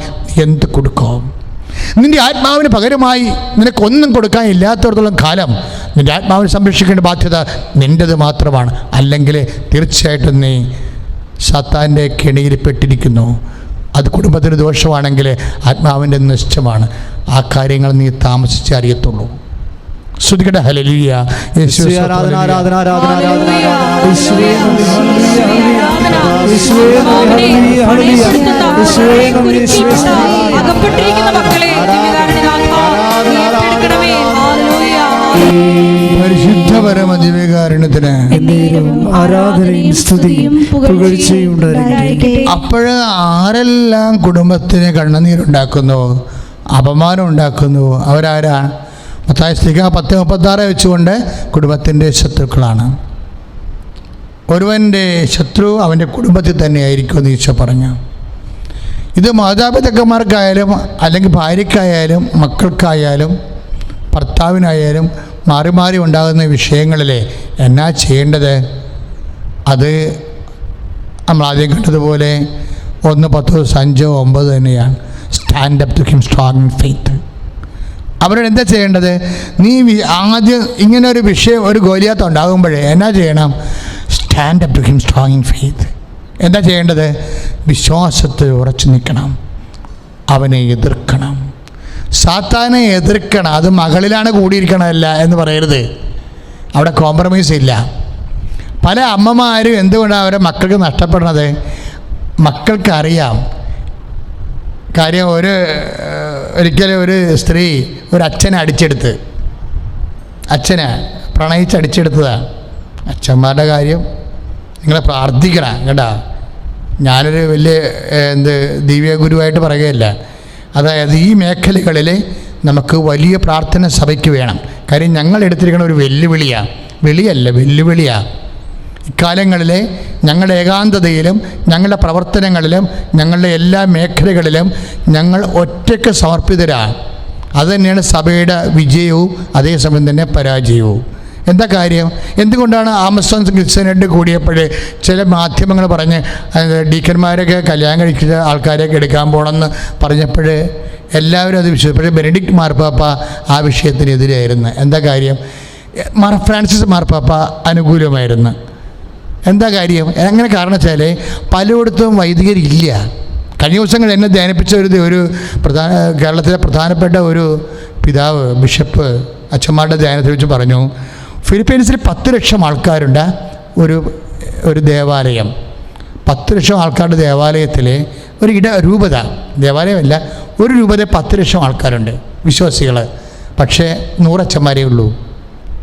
എന്ത് കൊടുക്കും? നിൻ്റെ ആത്മാവിന് പകരമായി നിനക്കൊന്നും കൊടുക്കാൻ ഇല്ലാത്തടത്തോളം കാലം നിൻ്റെ ആത്മാവിനെ സംരക്ഷിക്കേണ്ട ബാധ്യത നിൻ്റേത് മാത്രമാണ്. അല്ലെങ്കിൽ തീർച്ചയായിട്ടും നീ സാത്താൻ്റെ കെണിയിൽ പെട്ടിരിക്കുന്നു. അത് കുടുംബത്തിന് ദോഷമാണെങ്കിൽ ആത്മാവിൻ്റെ നഷ്ടമാണ്. ആ കാര്യങ്ങൾ നീ താമസിച്ച് അറിയത്തുള്ളൂ. ശ്രുതികട ഹല്ലേലൂയ. യേശുവേ ആരാധന ആരാധന ആരാധന ആരാധന യേശുവേ അകപ്പെട്ടിരിക്കുന്ന മക്കളെ പരിശുദ്ധ പരമദിവ്യകാരുണ്യത്തിന് ആരാധനയും സ്തുതിയും പുകഴ്ചയും ഉണ്ടായിരിക്കട്ടെ. അപ്പോഴ് ആരെല്ലാം കുടുംബത്തിന് കണ്ണുനീരുണ്ടാക്കുന്നു, അപമാനം ഉണ്ടാക്കുന്നു, അവരാരാ? മത്തായി 10:36 വെച്ചുകൊണ്ട് കുടുംബത്തിൻ്റെ ശത്രുക്കളാണ്. ഒരുവൻ്റെ ശത്രു അവൻ്റെ കുടുംബത്തിൽ തന്നെയായിരിക്കും എന്ന് ഈശോ പറഞ്ഞു. ഇത് മാതാപിതാക്കന്മാർക്കായാലും അല്ലെങ്കിൽ ഭാര്യയ്ക്കായാലും മക്കൾക്കായാലും ഭർത്താവിനായാലും മാറി മാറി ഉണ്ടാകുന്ന വിഷയങ്ങളിൽ എന്നാ ചെയ്യേണ്ടത്? അത് നമ്മൾ ആദ്യം കണ്ടതുപോലെ 1 10 5 9 തന്നെയാണ്. Stand up to him strong in faith. അവരോട് എന്താ ചെയ്യേണ്ടത്? നീ ആദ്യം ഇങ്ങനെ ഒരു വിഷയം, ഒരു ഗോലിയാത്ത് ഉണ്ടാകുമ്പോഴേ എന്നാ ചെയ്യണം? Stand up to him strong in faith. എന്താ ചെയ്യേണ്ടത്? വിശ്വാസത്തിൽ ഉറച്ചു നിൽക്കണം, അവനെ എതിർക്കണം, സാത്താനെ എതിർക്കണം. അത് മകളിലാണ് കൂടിയിരിക്കണമല്ല എന്ന് പറയരുത്. അവിടെ കോംപ്രമൈസ് ഇല്ല. പല അമ്മമാരും എന്തുകൊണ്ടാണ് അവരെ മക്കൾക്ക് നഷ്ടപ്പെടുന്നത്? മക്കൾക്കറിയാം കാര്യം. ഒരിക്കലും ഒരു സ്ത്രീ ഒരു അച്ഛനെ അടിച്ചെടുത്ത്, അച്ഛനെ പ്രണയിച്ചടിച്ചെടുത്തതാണ്. അച്ഛന്മാരുടെ കാര്യം നിങ്ങൾ പ്രാർത്ഥിക്കണം കേട്ടോ. ഞാനൊരു വലിയ ദിവ്യഗുരുവായിട്ട് പറയുകയല്ല. അതായത് ഈ മേഖലകളിൽ നമുക്ക് വലിയ പ്രാർത്ഥന സഭയ്ക്ക് വേണം. കാര്യം ഞങ്ങൾ എടുത്തിരിക്കുന്ന ഒരു വെല്ലുവിളിയാണ്. ഇക്കാലങ്ങളിൽ ഞങ്ങളുടെ ഏകാന്തതയിലും ഞങ്ങളുടെ പ്രവർത്തനങ്ങളിലും ഞങ്ങളുടെ എല്ലാ മേഖലകളിലും ഞങ്ങൾ ഒറ്റയ്ക്ക് സമർപ്പിതരാണ്. അതുതന്നെയാണ് സഭയുടെ വിജയവും അതേസമയം തന്നെ പരാജയവും. എന്താ കാര്യം? എന്തുകൊണ്ടാണ് ആമസോൺ ക്രിസ്ത്യനായിട്ട് കൂടിയപ്പോൾ ചില മാധ്യമങ്ങൾ പറഞ്ഞ് ഡീക്കന്മാരൊക്കെ കല്യാണം കഴിച്ച ആൾക്കാരെയൊക്കെ എടുക്കാൻ പോകണമെന്ന് പറഞ്ഞപ്പോൾ എല്ലാവരും അത് വിശ്വസിച്ചപ്പോൾ ബെനഡിക്റ്റ് മാർപ്പാപ്പ ആ വിഷയത്തിനെതിരായിരുന്നു. എന്താ കാര്യം? ഫ്രാൻസിസ് മാർപ്പാപ്പ അനുകൂലമായിരുന്നു. എന്താ കാര്യം? എങ്ങനെ? കാരണം വെച്ചാൽ പലയിടത്തും വൈദികരില്ല. കഴിഞ്ഞ ദിവസങ്ങൾ എന്നെ ധ്യാനിപ്പിച്ച ഒരു കേരളത്തിലെ പ്രധാനപ്പെട്ട ഒരു പിതാവ്, ബിഷപ്പ് അച്ഛന്മാരുടെ ധ്യാനത്തെ വെച്ച് പറഞ്ഞു, ഫിലിപ്പീൻസിൽ 10 ലക്ഷം ആൾക്കാരുണ്ട് ഒരു ദേവാലയം. 10 ലക്ഷം ആൾക്കാരുടെ ദേവാലയത്തിൽ ഒരു രൂപത, ദേവാലയമല്ല, ഒരു രൂപതയിൽ 10 ലക്ഷം ആൾക്കാരുണ്ട് വിശ്വാസികൾ. പക്ഷേ 100 അച്ഛന്മാരേ ഉള്ളൂ.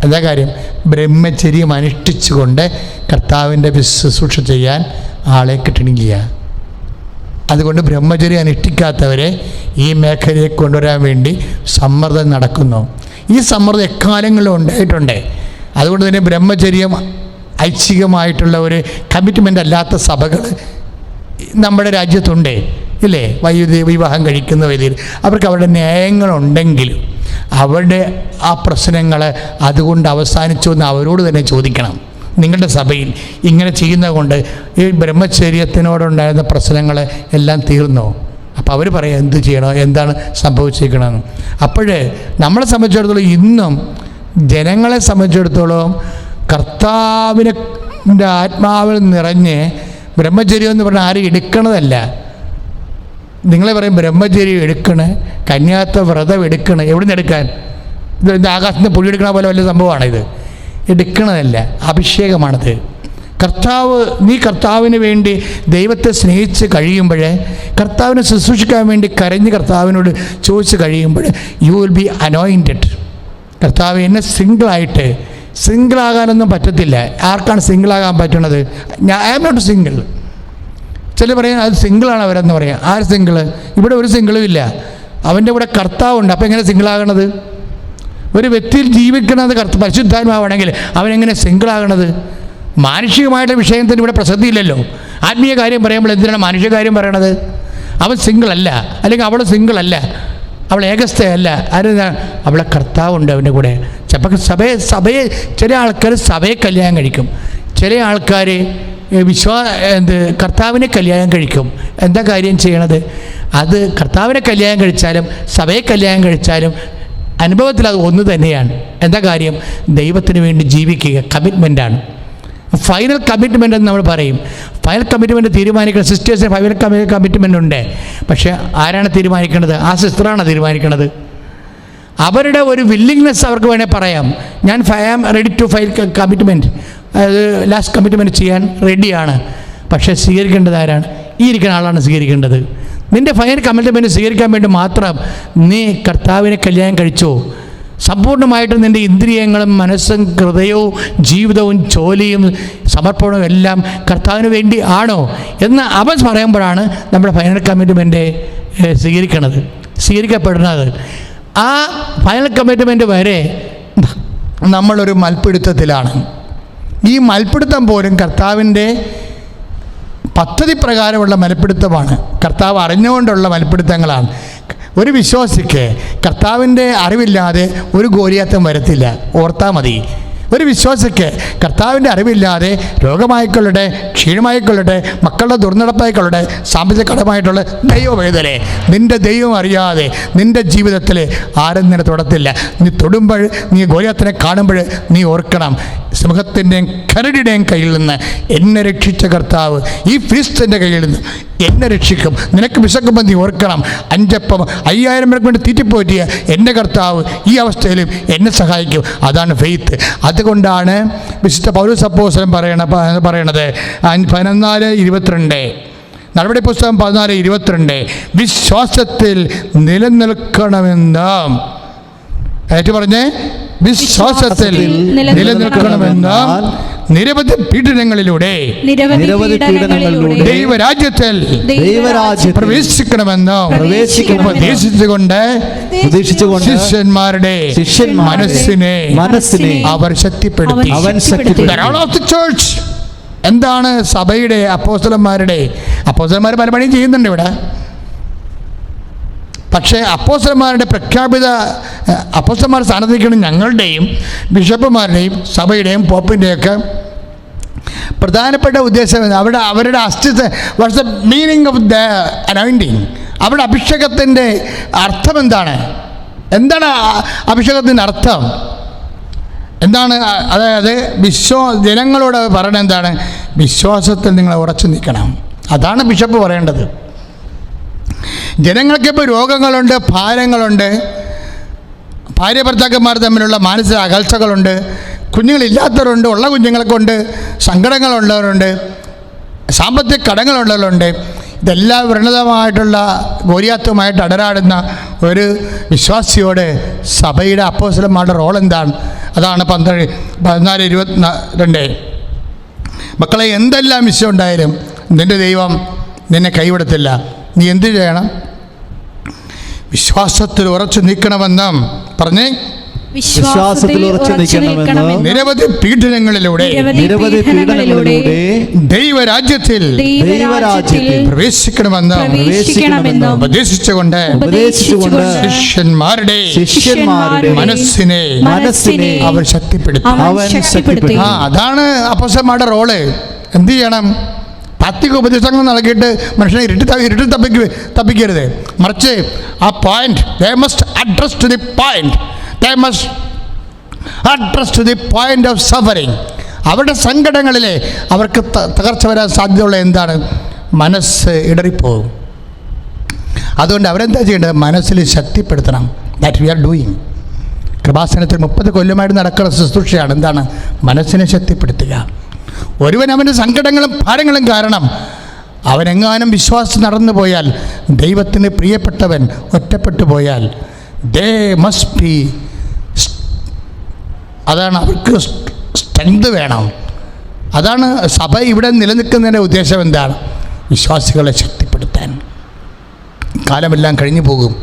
എന്താ കാര്യം? ബ്രഹ്മചര്യം അനുഷ്ഠിച്ചുകൊണ്ട് കർത്താവിൻ്റെ ശുശ്രൂഷ ചെയ്യാൻ ആളെ കിട്ടണില്ല. അതുകൊണ്ട് ബ്രഹ്മചര്യം അനുഷ്ഠിക്കാത്തവരെ ഈ മേഖലയെ കൊണ്ടുവരാൻ വേണ്ടി സമ്മർദ്ദം നടക്കുന്നു. ഈ സമ്മർദ്ദം എക്കാലങ്ങളിലും ഉണ്ടായിട്ടുണ്ട്. അതുകൊണ്ട് തന്നെ ബ്രഹ്മചര്യം ഐച്ഛികമായിട്ടുള്ള ഒരു കമ്മിറ്റ്മെൻ്റ് അല്ലാത്ത സഭകൾ നമ്മുടെ രാജ്യത്തുണ്ട് ഇല്ലേ? വിവാഹം കഴിക്കുന്ന വരിയിൽ അവർക്ക് അവരുടെ ന്യായങ്ങളുണ്ടെങ്കിലും അവരുടെ ആ പ്രശ്നങ്ങൾ അതുകൊണ്ട് അവസാനിച്ചു എന്ന് അവരോട് തന്നെ ചോദിക്കണം. നിങ്ങളുടെ സഭയിൽ ഇങ്ങനെ ചെയ്യുന്നത് കൊണ്ട് ഈ ബ്രഹ്മചര്യത്തിനോടുണ്ടായിരുന്ന പ്രശ്നങ്ങൾ എല്ലാം തീർന്നോ? അപ്പോൾ അവർ പറയാം എന്ത് ചെയ്യണോ, എന്താണ് സംഭവിച്ചിരിക്കണമെന്ന്. അപ്പോഴേ നമ്മളെ സംബന്ധിച്ചിടത്തോളം, ഇന്നും ജനങ്ങളെ സംബന്ധിച്ചിടത്തോളം കർത്താവിനെ ആത്മാവിൽ നിറഞ്ഞ് ബ്രഹ്മചര്യം എന്ന് പറഞ്ഞാൽ ആരും എടുക്കണതല്ല. നിങ്ങളെ പറയും ബ്രഹ്മചര്യം എടുക്കണേ, കന്യാത്ത വ്രതം എടുക്കണേ. എവിടെ നിന്ന് എടുക്കാൻ? ഇത് ആകാശത്ത് പുളി എടുക്കണ പോലെ വലിയ സംഭവമാണിത്. എടുക്കണതല്ല, അഭിഷേകമാണത്. നീ കർത്താവിന് വേണ്ടി ദൈവത്തെ സ്നേഹിച്ച് കഴിയുമ്പോൾ, കർത്താവിനെ ശുശ്രൂഷിക്കാൻ വേണ്ടി കരഞ്ഞ് കർത്താവിനോട് ചോദിച്ച് കഴിയുമ്പോൾ, യു വിൽ ബി അനോയിൻറ്റഡ്. കർത്താവ് എന്നെ സിംഗിളാകാനൊന്നും പറ്റത്തില്ല. ആർക്കാണ് സിംഗിളാകാൻ പറ്റണത്? I am not single. ചില പറയാം അത് സിംഗിളാണ് അവരെന്ന് പറയാം. ആര് സിംഗിള്? ഇവിടെ ഒരു സിംഗിളും ഇല്ല. അവൻ്റെ കൂടെ കർത്താവുണ്ട്. അപ്പോൾ എങ്ങനെ സിംഗിളാകണത്? ഒരു വ്യക്തിയിൽ ജീവിക്കണത് പരിശുദ്ധാത്മാവാണെങ്കിൽ അവനെങ്ങനെ സിംഗിളാകണത്? മാനുഷികമായിട്ടുള്ള വിഷയത്തിന് ഇവിടെ പ്രസക്തിയില്ലല്ലോ. ആത്മീയ കാര്യം പറയുമ്പോൾ എന്തിനാണ് മാനുഷിക കാര്യം പറയണത്? അവൻ സിംഗിളല്ല, അല്ലെങ്കിൽ അവൾ സിംഗിളല്ല. അവൾ ഏകസ്ഥയല്ല. ആരെന്താ? അവളെ കർത്താവുണ്ട് അവൻ്റെ കൂടെ. ചിലപ്പോൾ സഭയെ ചില ആൾക്കാർ സഭയെ കല്യാണം കഴിക്കും, ചില ആൾക്കാർ കർത്താവിനെ കല്യാണം കഴിക്കും. എന്താ കാര്യം ചെയ്യണത്? അത് കർത്താവിനെ കല്യാണം കഴിച്ചാലും സഭയെ കല്യാണം കഴിച്ചാലും അനുഭവത്തിൽ അത് ഒന്ന് തന്നെയാണ്. എന്താ കാര്യം? ദൈവത്തിന് വേണ്ടി ജീവിക്കുക, കമ്മിറ്റ്മെൻറ്റാണ്. ഫൈനൽ കമ്മിറ്റ്മെൻ്റ് എന്ന് നമ്മൾ പറയും. ഫൈനൽ കമ്മിറ്റ്മെൻറ്റ് തീരുമാനിക്കുന്നത് സിസ്റ്റേഴ്സിന് ഫൈനൽ കമ്മിറ്റ്മെൻ്റ് ഉണ്ട്. പക്ഷേ ആരാണ് തീരുമാനിക്കേണ്ടത്? ആ സിസ്റ്ററാണ് തീരുമാനിക്കുന്നത്. അവരുടെ ഒരു വില്ലിങ്നെസ് അവർക്ക് വേണേൽ പറയാം, ഞാൻ I am ready to file commitment, അത് ലാസ്റ്റ് കമ്മിറ്റ്മെൻറ്റ് ചെയ്യാൻ റെഡിയാണ്. പക്ഷേ സ്വീകരിക്കേണ്ടത് ആരാണ്? ഈ ഇരിക്കുന്ന ആളാണ് സ്വീകരിക്കേണ്ടത്. നിൻ്റെ ഫൈനൽ കമ്മിറ്റ്മെൻറ്റ് സ്വീകരിക്കാൻ വേണ്ടി മാത്രം നീ കർത്താവിനെ കല്യാണം കഴിച്ചോ? സമ്പൂർണ്ണമായിട്ടും നിൻ്റെ ഇന്ദ്രിയങ്ങളും മനസ്സും ഹൃദയവും ജീവിതവും ജോലിയും സമർപ്പണവും എല്ലാം കർത്താവിന് വേണ്ടി ആണോ എന്ന് അവൻ പറയുമ്പോഴാണ് നമ്മുടെ ഫൈനൽ കമ്മിറ്റ്മെൻറ്റ് സ്വീകരിക്കപ്പെടുന്നത്. ആ ഫൈനൽ കമ്മിറ്റ്മെൻറ്റ് വരെ നമ്മളൊരു മൽപ്പിടുത്തത്തിലാണ്. ഈ മൽപ്പിടുത്തം പോലും കർത്താവിൻ്റെ പദ്ധതി പ്രകാരമുള്ള മൽപ്പിടുത്തമാണ്. കർത്താവ് അറിഞ്ഞുകൊണ്ടുള്ള മൽപ്പിടുത്തങ്ങളാണ്. ഒരു വിശ്വാസിക്ക് കർത്താവിൻ്റെ അറിവില്ലാതെ ഒരു ഗോലിയാത്തം വരത്തില്ല, ഓർത്താൽ മതി. ഒരു വിശ്വാസിക്ക് കർത്താവിൻ്റെ അറിവില്ലാതെ രോഗമായിക്കൊള്ളട്ടെ, ക്ഷീണമായിക്കൊള്ളട്ടെ, മക്കളുടെ ദുർനടപ്പായിക്കൊള്ളട്ടെ, സാമ്പത്തിക കടമായിട്ടുള്ള ദൈവവേദനെ നിൻ്റെ ദൈവം അറിയാതെ നിൻ്റെ ജീവിതത്തിൽ ആരും നിന്നെ തൊടത്തില്ല. നീ തൊടുമ്പോൾ, നീ ഗോലിയാത്തിനെ കാണുമ്പോൾ നീ ഓർക്കണം, സിംഹത്തിൻ്റെയും കരടിയുടെയും കയ്യിൽ നിന്ന് എന്നെ രക്ഷിച്ച കർത്താവ് ഈ ഫിലിസ്ത്യൻ്റെ കയ്യിൽ നിന്ന് എന്നെ രക്ഷിക്കും. നിനക്ക് വിശക്കുമ്പോൾ നീ ഓർക്കണം, 5 അപ്പം 5000 പേർക്ക് വേണ്ടി തീറ്റിപ്പോറ്റിയ എൻ്റെ കർത്താവ് ഈ അവസ്ഥയിലും എന്നെ സഹായിക്കും. അതാണ് ഫെയ്ത്ത്. അതുകൊണ്ടാണ് വിശുദ്ധ പൗലോസ് അപ്പോസ്തലൻ പറയണത് 14:22, നടപടി പുസ്തകം 14:22, വിശ്വാസത്തിൽ നിലനിൽക്കണമെന്നും ഏറ്റു പറഞ്ഞേ, വിശ്വാസത്തിൽ നിലനിൽക്കണമെന്നും നിരവധി പീഡനങ്ങളിലൂടെ ദൈവരാജ്യത്തിൽ പ്രവേശിക്കണമെന്നും ഉപദേശിച്ചുകൊണ്ട് ശിഷ്യന്മാരുടെ മനസ്സിനെ അവർ ശക്തിപ്പെടുത്തി. എന്താണ് സഭയുടെ അപ്പോസ്തലന്മാർ പല പണിയും ചെയ്യുന്നുണ്ട് ഇവിടെ. പക്ഷേ അപ്പോസ്തലന്മാരുടെ പ്രഖ്യാപിത അപ്പോസ്തലന്മാർ സ്ഥാനത്തിരിക്കുന്ന ഞങ്ങളുടെയും ബിഷപ്പുമാരുടെയും സഭയുടെയും പോപ്പിൻ്റെയൊക്കെ പ്രധാനപ്പെട്ട ഉദ്ദേശം അവരുടെ അസ്തിത്വം, what's the meaning of the anointing? അവരുടെ അഭിഷേകത്തിൻ്റെ അർത്ഥം എന്താണ്? അഭിഷേകത്തിൻ്റെ അർത്ഥം എന്താണ്? അതായത് ജനങ്ങളോട് പറയണത് എന്താണ്? വിശ്വാസത്തിൽ നിങ്ങൾ ഉറച്ചു നിൽക്കണം. അതാണ് ബിഷപ്പ് പറയേണ്ടത്. ജനങ്ങൾക്കിപ്പോൾ രോഗങ്ങളുണ്ട്, ഭാരങ്ങളുണ്ട്, ഭാര്യ ഭർത്താക്കന്മാർ തമ്മിലുള്ള മാനസിക അകൽച്ചകളുണ്ട്, കുഞ്ഞുങ്ങളില്ലാത്തവരുണ്ട്, ഉള്ള കുഞ്ഞുങ്ങൾക്കുണ്ട്, സങ്കടങ്ങളുള്ളവരുണ്ട്, സാമ്പത്തിക കടങ്ങളുള്ളവരുണ്ട്. ഇതെല്ലാം വ്രണതമായിട്ടുള്ള ഗോലിയാത്തുമായിട്ട് അടരാടുന്ന ഒരു വിശ്വാസിയോട് സഭയുടെ അപ്പോസ്തലന്മാരുടെ റോൾ എന്താണ്? അതാണ് 14:22. മക്കളെ, എന്തെല്ലാം വിഷയം ഉണ്ടായാലും നിൻ്റെ ദൈവം നിന്നെ കൈവിടത്തില്ല. നീ എന്ത് ചെയ്യണം? വിശ്വാസത്തിൽ ഉറച്ചു നിൽക്കണമെന്നും പറഞ്ഞേ, വിശ്വാസത്തിൽ ഉറച്ചു നിൽക്കണമെന്നും നിരവധി പീഡനങ്ങളിലൂടെ ദൈവരാജ്യത്തിൽ പ്രവേശിക്കണമെന്നും ഉപദേശിച്ചുകൊണ്ട് ശിഷ്യന്മാരുടെ മനസ്സിനെ അവർ ശക്തിപ്പെടുത്തി. അതാണ് അപ്പോസ്തലന്മാരുടെ റോള്. എന്ത് ചെയ്യണം? താത്വിക ഉപദേശങ്ങൾ നൽകിയിട്ട് മനുഷ്യനെ ഇരുട്ടിൽ തപ്പിക്കരുത്. മറിച്ച് ആ point, they must address to the point, they must address to the point of suffering. അവരുടെ സങ്കടങ്ങളിലെ അവർക്ക് തകർച്ച വരാൻ സാധ്യതയുള്ള എന്താണ്? മനസ്സ് ഇടറിപ്പോകും. അതുകൊണ്ട് അവരെന്താ ചെയ്യേണ്ടത്? മനസ്സിൽ ശക്തിപ്പെടുത്തണം. That we are doing. കൃപാസനത്തിൽ 30 കൊല്ലമായിട്ട് നടക്കുന്ന ശുശ്രൂഷയാണ്. എന്താണ്? മനസ്സിനെ ശക്തിപ്പെടുത്തുക. ഒരുവൻ അവൻ്റെ സങ്കടങ്ങളും ഭാരങ്ങളും കാരണം അവനെങ്ങാനും വിശ്വാസം നടന്നു പോയാൽ, ദൈവത്തിന് പ്രിയപ്പെട്ടവൻ ഒറ്റപ്പെട്ടു പോയാൽ, ദേ മസ്റ്റ് ബി, അതാണ് അവർക്ക് സ്ട്രെങ്ത് വേണം. അതാണ് സഭ ഇവിടെ നിലനിൽക്കുന്നതിൻ്റെ ഉദ്ദേശം. എന്താണ്? വിശ്വാസികളെ ശക്തിപ്പെടുത്താൻ. കാലമെല്ലാം കഴിഞ്ഞു പോകും.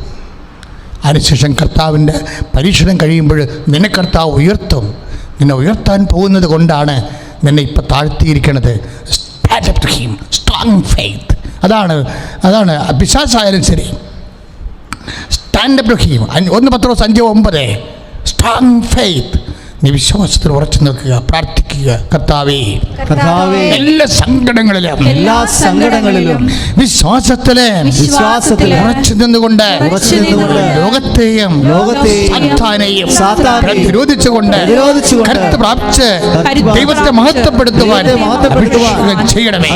അതിനുശേഷം കർത്താവിൻ്റെ പരീക്ഷണം കഴിയുമ്പോൾ നിന്നെ കർത്താവ് ഉയർത്തും. നിന്നെ ഉയർത്താൻ പോകുന്നത് കൊണ്ടാണ് നിന്നെ ഇപ്പം താഴ്ത്തിയിരിക്കണത്. Stand up to him, strong faith. അതാണ് പിശാചായാലും ശരി, stand Abraham. 1 Petros 5:9. Strong faith. നീ വിശ്വാസത്തിൽ ഉറച്ചു നിൽക്കുക, പ്രാർത്ഥിക്കുക. കർത്താവേ, എല്ലാ സങ്കടങ്ങളിലും വിശ്വാസത്തില് ഉറച്ചു നിന്നുകൊണ്ട് ലോകത്തെയും സാത്താനെയും പ്രതിരോധിച്ചുകൊണ്ട് കരുത്ത് പ്രാപിച്ച് ദൈവത്തെ മഹത്വപ്പെടുത്തുവാൻ അഭിഷേകം ചെയ്യണമേ.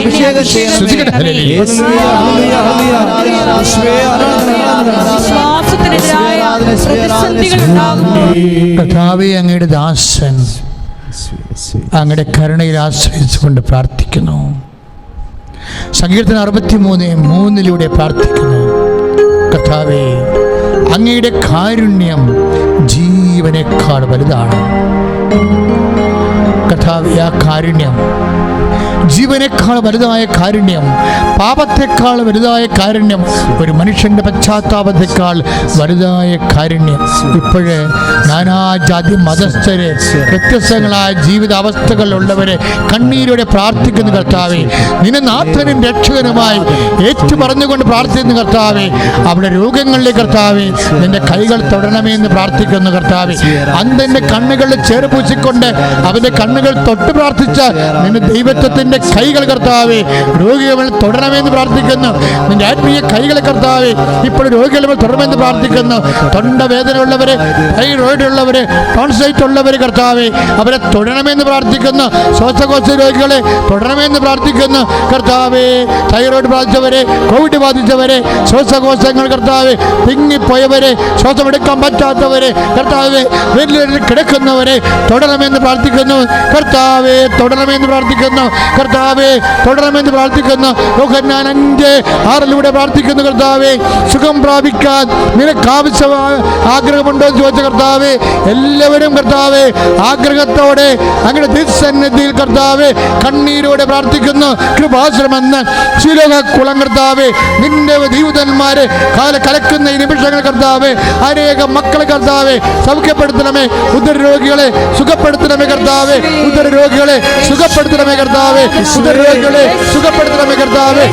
കർത്താവേ, അങ്ങയുടെ ദാസൻ അങ്ങയുടെ കരുണയിൽ ആശ്രയിച്ചുകൊണ്ട് പ്രാർത്ഥിക്കുന്നു. സങ്കീർത്തനം 63:3 പ്രാർത്ഥിക്കുന്നു. കർത്താവേ, അങ്ങയുടെ കാരുണ്യം ജീവനേക്കാൾ വലുതാണ്. കർത്താവേ, ആ കാരുണ്യം, ജീവനേക്കാൾ വലുതായ കാരുണ്യം, പാപത്തെക്കാൾ വലുതായ കാരുണ്യം, ഒരു മനുഷ്യൻ്റെ പശ്ചാത്താപത്തെക്കാൾ വലുതായ കാരുണ്യം ഇപ്പോഴ് നാനാജാതി മതസ്ഥരെ, വ്യത്യസ്തങ്ങളായ ജീവിതാവസ്ഥകളിലുള്ളവരെ കണ്ണീരോടെ പ്രാർത്ഥിക്കുന്ന കർത്താവേ, നിന്നെ നാഥനും രക്ഷകനുമായി ഏറ്റു പറഞ്ഞുകൊണ്ട് പ്രാർത്ഥിക്കുന്ന കർത്താവേ, അവിടെ രോഗങ്ങളിലെ കർത്താവേ നിന്റെ കൈകൾ തൊടണമെന്ന് പ്രാർത്ഥിക്കുന്നു കർത്താവേ. അന്തിൻ്റെ കണ്ണുകളിൽ ചേർപ്പൂച്ചിക്കൊണ്ട് അവൻ്റെ കണ്ണുകൾ തൊട്ട് പ്രാർത്ഥിച്ച നിന്റെ ദൈവത്വത്തിൻ്റെ കൈകൾ കർത്താവേ രോഗികൾ തൊടണമെന്ന് പ്രാർത്ഥിക്കുന്നു. നിന്റെ ആത്മീയ കൈകളെ കർത്താവേ ഇപ്പോൾ രോഗികൾ തുടരണമെന്ന് പ്രാർത്ഥിക്കുന്നു. തൊണ്ടവേദന ഉള്ളവരെ, തൈറോയിഡ് ഉള്ളവരെ, ടോൺസൈറ്റ് ഉള്ളവരെ കർത്താവേ അവരെ തൊടണമെന്ന് പ്രാർത്ഥിക്കുന്നു. ശ്വാസകോശ രോഗികളെ തൊടണമെന്ന് പ്രാർത്ഥിക്കുന്നു കർത്താവേ. തൈറോയിഡ് ബാധിച്ചവരെ, കോവിഡ് ബാധിച്ചവരെ, ശ്വാസകോശങ്ങൾ കർത്താവേ തിങ്ങിപ്പോയവരെ, ശ്വാസമെടുക്കാൻ പറ്റാത്തവരെ കർത്താവേ, വെന്റിലേറ്ററിൽ കിടക്കുന്നവരെ തൊടണമെന്ന് പ്രാർത്ഥിക്കുന്നു കർത്താവേ. തൊടണമെന്ന് പ്രാർത്ഥിക്കുന്നു കർത്താവേ, തുടരണമെന്ന് പ്രാർത്ഥിക്കുന്നു. യോഹന്നാൻ 5:6 പ്രാർത്ഥിക്കുന്നു കർത്താവേ, സുഖം പ്രാപിക്കാൻ നിനക്ക് ആവശ്യമായ ആഗ്രഹമുണ്ടോ എന്ന് ചോദിച്ച കർത്താവേ, എല്ലാവരും കർത്താവേ ആഗ്രഹത്തോടെ അങ്ങയുടെ തിരുസന്നിധിയിൽ കർത്താവേ കണ്ണീരോടെ പ്രാർത്ഥിക്കുന്നു. കൃപാശ്രമെന്ന് ശിലോഹക്കുളം കർത്താവേ, നിന്റെ ദൈവദന്മാരെ കലക്കുന്ന ഈ നിമിഷങ്ങൾ കർത്താവേ, അനേകം മക്കളെ കർത്താവേ സൗഖ്യപ്പെടുത്തണമേ. ഉദരരോഗികളെ സുഖപ്പെടുത്തണമേ കർത്താവേ, ഉദരരോഗികളെ സുഖപ്പെടുത്തണമേ കർത്താവേ, ഉദരരോഗികളെ സുഖപ്പെടുത്തണമേ കർത്താവേ,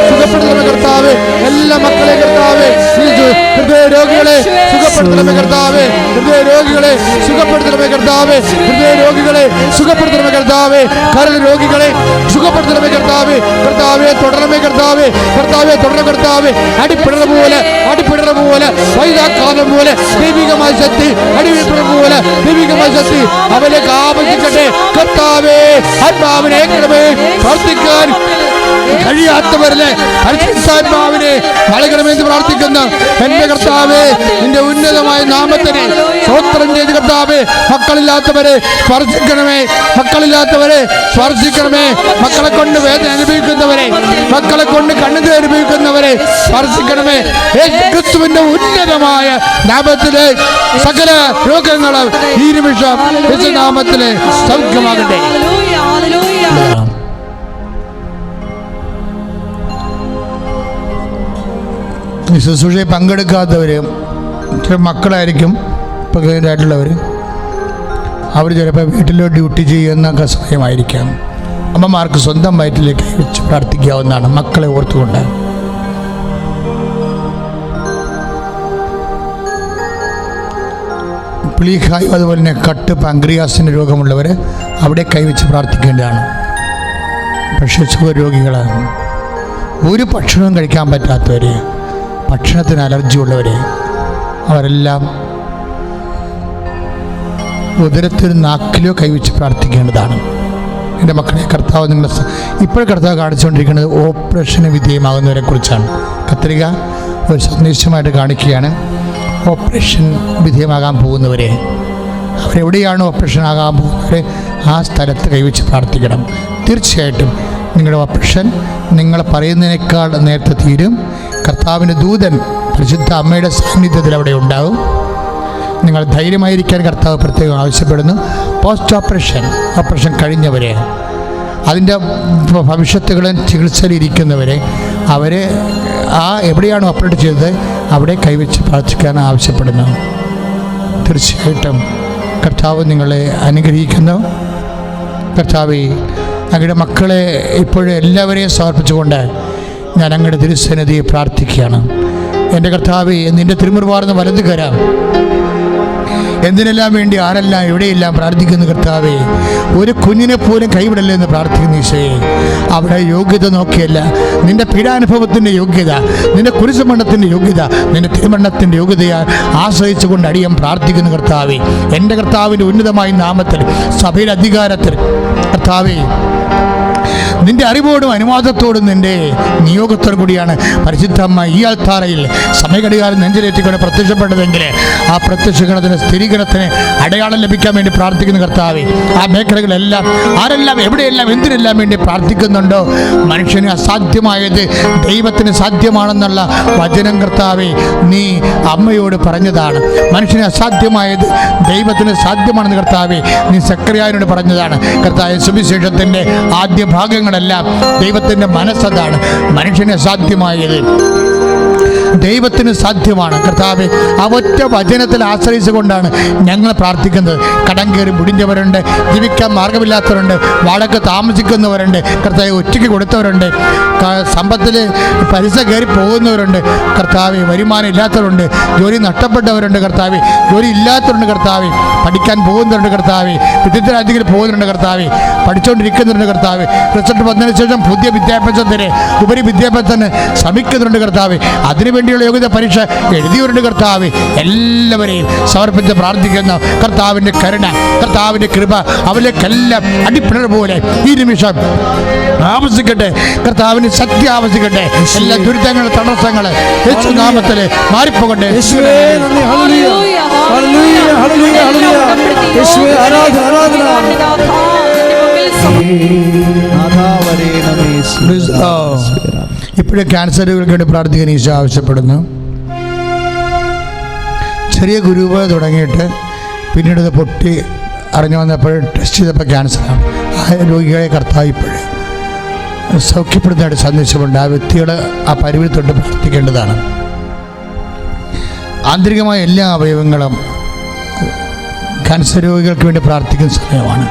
സുഖപ്പെടുത്തണമേ കർത്താവേ, എല്ലാ മക്കളെ കർത്താവേ, ഹൃദയരോഗികളെ സുഖപ്പെടുത്തണമേ കർത്താവേ, ഹൃദയരോഗികളെ സുഖപ്പെടുത്തണമേ കർത്താവേ, ഹൃദയരോഗികളെ സുഖപ്പെടുത്തണമേ കർത്താവേ, കരൾ രോഗികളെ സുഖപ്പെടുത്തണമേ കർത്താവേ, കർത്താവേ തുടരണമേ കർത്താവേ, കർത്താവേ തുടരണ കർത്താവേ. അടിപ്പിടറ പോലെ വൈദാക്കാലം പോലെ ദൈവികമായ ശക്തി, അടിവിപ്പിട പോലെ ദൈവികമായ ശക്തി അവലേക്ക് ആവശ്യിക്കട്ടെ കർത്താവേ. ആത്മാവിനെ പ്രാർത്ഥിക്കാൻ കഴിയാത്തവരിലെ പരിശുദ്ധാത്മാവിനെ നൽകണമെന്ന് പ്രാർത്ഥിക്കുന്ന എന്റെ കർത്താവേ, നിന്റെ ഉന്നതമായ നാമത്തിന് സ്തോത്രം ചെയ്ത് കർത്താവേ. മക്കളില്ലാത്തവരെ സ്പർശിക്കണമേ, മക്കളില്ലാത്തവരെ സ്പർശിക്കണമേ. മക്കളെ കൊണ്ട് വേദന അനുഭവിക്കുന്നവരെ, മക്കളെ കൊണ്ട് കണ്ണുനീർ അനുഭവിക്കുന്നവരെ സ്പർശിക്കണമേ. യേശുക്രിസ്തുവിന്റെ ഉന്നതമായ നാമത്തിലെ സകല രോഗങ്ങളും ഈ നിമിഷം യേശുനാമത്തിലെ സൗഖ്യമാകട്ടെ. ഈ ശുശ്രൂഷയിൽ പങ്കെടുക്കാത്തവർ ചില മക്കളായിരിക്കും പ്രഗ്നൻ്റായിട്ടുള്ളവർ, അവർ ചിലപ്പോൾ വീട്ടിലോ ഡ്യൂട്ടി ചെയ്യുന്ന സമയമായിരിക്കാം. അമ്മമാർക്ക് സ്വന്തം വയറ്റിലേക്ക് വെച്ച് പ്രാർത്ഥിക്കാവുന്നതാണ് മക്കളെ ഓർത്തുകൊണ്ട്. പ്ലീഹായും അതുപോലെ തന്നെ കട്ട് പാങ്ക്രിയാസിൻ്റെ രോഗമുള്ളവർ അവിടെ കൈവച്ച് പ്രാർത്ഥിക്കേണ്ടതാണ്. പക്ഷേ സുഖരോഗികളാണ്, ഒരു ഭക്ഷണവും കഴിക്കാൻ പറ്റാത്തവർ, ഭക്ഷണത്തിന് അലർജി ഉള്ളവർ, അവരെല്ലാം ഉദരത്തിൽ നാക്കിലോ കൈവച്ച് പ്രാർത്ഥിക്കേണ്ടതാണ്. എൻ്റെ മക്കളെ, കർത്താവ് നിങ്ങൾ ഇപ്പോൾ കർത്താവ് കാണിച്ചുകൊണ്ടിരിക്കുന്നത് ഓപ്പറേഷന് വിധേയമാകുന്നവരെ കുറിച്ചാണ്. കത്രിക ഒരു സന്ദേശമായിട്ട് കാണിക്കുകയാണ്. ഓപ്പറേഷൻ വിധേയമാകാൻ പോകുന്നവരെ, അവരെവിടെയാണ് ഓപ്പറേഷൻ ആകാൻ പോകുന്നവരെ ആ സ്ഥലത്ത് കൈവച്ച് പ്രാർത്ഥിക്കണം. തീർച്ചയായിട്ടും നിങ്ങളുടെ ഓപ്പറേഷൻ നിങ്ങൾ പറയുന്നതിനേക്കാൾ നേരത്തെ തീരും. കർത്താവിൻ്റെ ദൂതൻ പരിശുദ്ധ അമ്മയുടെ സാന്നിധ്യത്തിൽ അവിടെ ഉണ്ടാകും. നിങ്ങൾ ധൈര്യമായിരിക്കാൻ കർത്താവ് പ്രത്യേകം ആവശ്യപ്പെടുന്നു. പോസ്റ്റ് ഓപ്പറേഷൻ കഴിഞ്ഞവരെ, അതിൻ്റെ ഭവിഷ്യത്തുകളും ചികിത്സയിലിരിക്കുന്നവരെ, അവരെ എവിടെയാണ് ഓപ്പറേറ്റ് ചെയ്തത് അവിടെ കൈവച്ച് പ്രാർത്ഥിക്കാൻ ആവശ്യപ്പെടുന്നു. തീർച്ചയായിട്ടും കർത്താവ് നിങ്ങളെ അനുഗ്രഹിക്കുന്നു. കർത്താവേ, അങ്ങയുടെ മക്കളെ ഇപ്പോഴും എല്ലാവരെയും സമർപ്പിച്ചുകൊണ്ട് ഞാൻ അങ്ങയുടെ തിരുസന്നിധിയെ പ്രാർത്ഥിക്കുകയാണ്. എൻ്റെ കർത്താവേ, നിൻ്റെ തിരുമുറിവാർന്ന വലത് കരം എന്തിനെല്ലാം വേണ്ടി ആരെല്ലാം എവിടെയെല്ലാം പ്രാർത്ഥിക്കുന്ന കർത്താവേ, ഒരു കുഞ്ഞിനെ പോലും കൈവിടല്ലേ എന്ന് പ്രാർത്ഥിക്കുന്ന ഈശോയെ. അവിടെ യോഗ്യത നോക്കിയല്ല, നിന്റെ പീഡാനുഭവത്തിൻ്റെ യോഗ്യത, നിന്റെ കുരിശുമരണത്തിൻ്റെ യോഗ്യത, നിന്റെ തിരുമരണത്തിൻ്റെ യോഗ്യതയാൽ ആശ്രയിച്ചുകൊണ്ട് അടിയം പ്രാർത്ഥിക്കുന്ന കർത്താവേ, എൻ്റെ കർത്താവിൻ്റെ ഉന്നതമായ നാമത്തിൽ സഭയുടെ അധികാരത്തിൽ കർത്താവേ, നിന്റെ അറിവോടും അനുവാദത്തോടും നിന്റെ നിയോഗത്തോടും കൂടിയാണ് പരിശുദ്ധമ്മ ഈ ആൾത്താറയിൽ സമയഘടികാരം നെഞ്ചിലേറ്റിക്കൊണ്ട് പ്രത്യക്ഷപ്പെട്ടതെങ്കിൽ ആ പ്രത്യക്ഷഗണത്തിന് സ്ഥിരീകരണത്തിന് അടയാളം ലഭിക്കാൻ വേണ്ടി പ്രാർത്ഥിക്കുന്ന കർത്താവേ, ആ മേഖലകളെല്ലാം ആരെല്ലാം എവിടെയെല്ലാം എന്തിനെല്ലാം വേണ്ടി പ്രാർത്ഥിക്കുന്നുണ്ടോ, മനുഷ്യന് അസാധ്യമായത് ദൈവത്തിന് സാധ്യമാണെന്നുള്ള വചനം കർത്താവേ നീ അമ്മയോട് പറഞ്ഞതാണ്. മനുഷ്യന് അസാധ്യമായത് ദൈവത്തിന് സാധ്യമാണെന്ന് കർത്താവേ നീ സക്കറിയാവിനോട് പറഞ്ഞതാണ്. കർത്താവേ, സുവിശേഷത്തിൻ്റെ ആദ്യ ഭാഗങ്ങളെല്ലാം ദൈവത്തിൻ്റെ മനസ്സതാണ്. മനുഷ്യന് അസാധ്യമായത് ദൈവത്തിന് സാധ്യമാണ്. കർത്താവെ, ആ ഒറ്റ വചനത്തിൽ ആശ്രയിച്ചുകൊണ്ടാണ് ഞങ്ങൾ പ്രാർത്ഥിക്കുന്നത്. കടം കയറി മുടിഞ്ഞവരുണ്ട്, ജീവിക്കാൻ മാർഗമില്ലാത്തവരുണ്ട്, വാടക താമസിക്കുന്നവരുണ്ട്, കർത്താവെ ഒറ്റയ്ക്ക് കൊടുത്തവരുണ്ട്, സമ്പത്തിൽ പലിശ കയറി പോകുന്നവരുണ്ട്, കർത്താവെ വരുമാനം ഇല്ലാത്തവരുണ്ട്, ജോലി നഷ്ടപ്പെട്ടവരുണ്ട്, കർത്താവെ ജോലി ഇല്ലാത്തവരുണ്ട്, കർത്താവെ പഠിക്കാൻ പോകുന്നവരുണ്ട്, കർത്താവെ വിദ്യാർത്ഥികൾ പോകുന്നുണ്ട്, കർത്താവെ പഠിച്ചുകൊണ്ടിരിക്കുന്നുണ്ട്, കർത്താവെ റിസൾട്ട് വന്നതിന് ശേഷം പുതിയ വിദ്യാഭ്യാസത്തിന് ഉപരി വിദ്യാഭ്യാസത്തിന് ശ്രമിക്കുന്നുണ്ട്, കർത്താവെ അതിനുവേണ്ടിയുള്ള യോഗ്യത പരീക്ഷ എഴുതിയവരുണ്ട്, കർത്താവെ എല്ലാവരെയും സമർപ്പിച്ച് പ്രാർത്ഥിക്കുന്ന കർത്താവിൻ്റെ കരുണ, കർത്താവിൻ്റെ കൃപ അവരിലേക്കെല്ലാം അടിപ്പിണർ പോലെ ഈ നിമിഷം ആവശ്യിക്കട്ടെ. കർത്താവിന് സത്യം ആവശ്യിക്കട്ടെ. എല്ലാ ദുരിതങ്ങൾ തടസ്സങ്ങൾ യേശുനാമത്തിൽ മാറിപ്പോകട്ടെ. ഇപ്പോഴും ക്യാൻസറുകൾക്ക് വേണ്ടി പ്രാർത്ഥിക്കാൻ ഈശോ ആവശ്യപ്പെടുന്നു. ചെറിയ കുരുവ് തുടങ്ങിയിട്ട് പിന്നീട് ഇത് പൊട്ടി അറിഞ്ഞു വന്നപ്പോൾ ടെസ്റ്റ് ചെയ്തപ്പോൾ ക്യാൻസറാണ്. ആ രോഗികളെ കർത്താവ് ഇപ്പോഴും സൗഖ്യപ്പെടുന്നതായിട്ട് സന്ദേശമുണ്ട്. ആ വ്യക്തികൾ ആ പരിവിൽ തൊട്ട് പ്രാർത്ഥിക്കേണ്ടതാണ്. ആന്തരികമായ എല്ലാ അവയവങ്ങളും ക്യാൻസർ രോഗികൾക്ക് വേണ്ടി പ്രാർത്ഥിക്കുന്ന സമയമാണ്.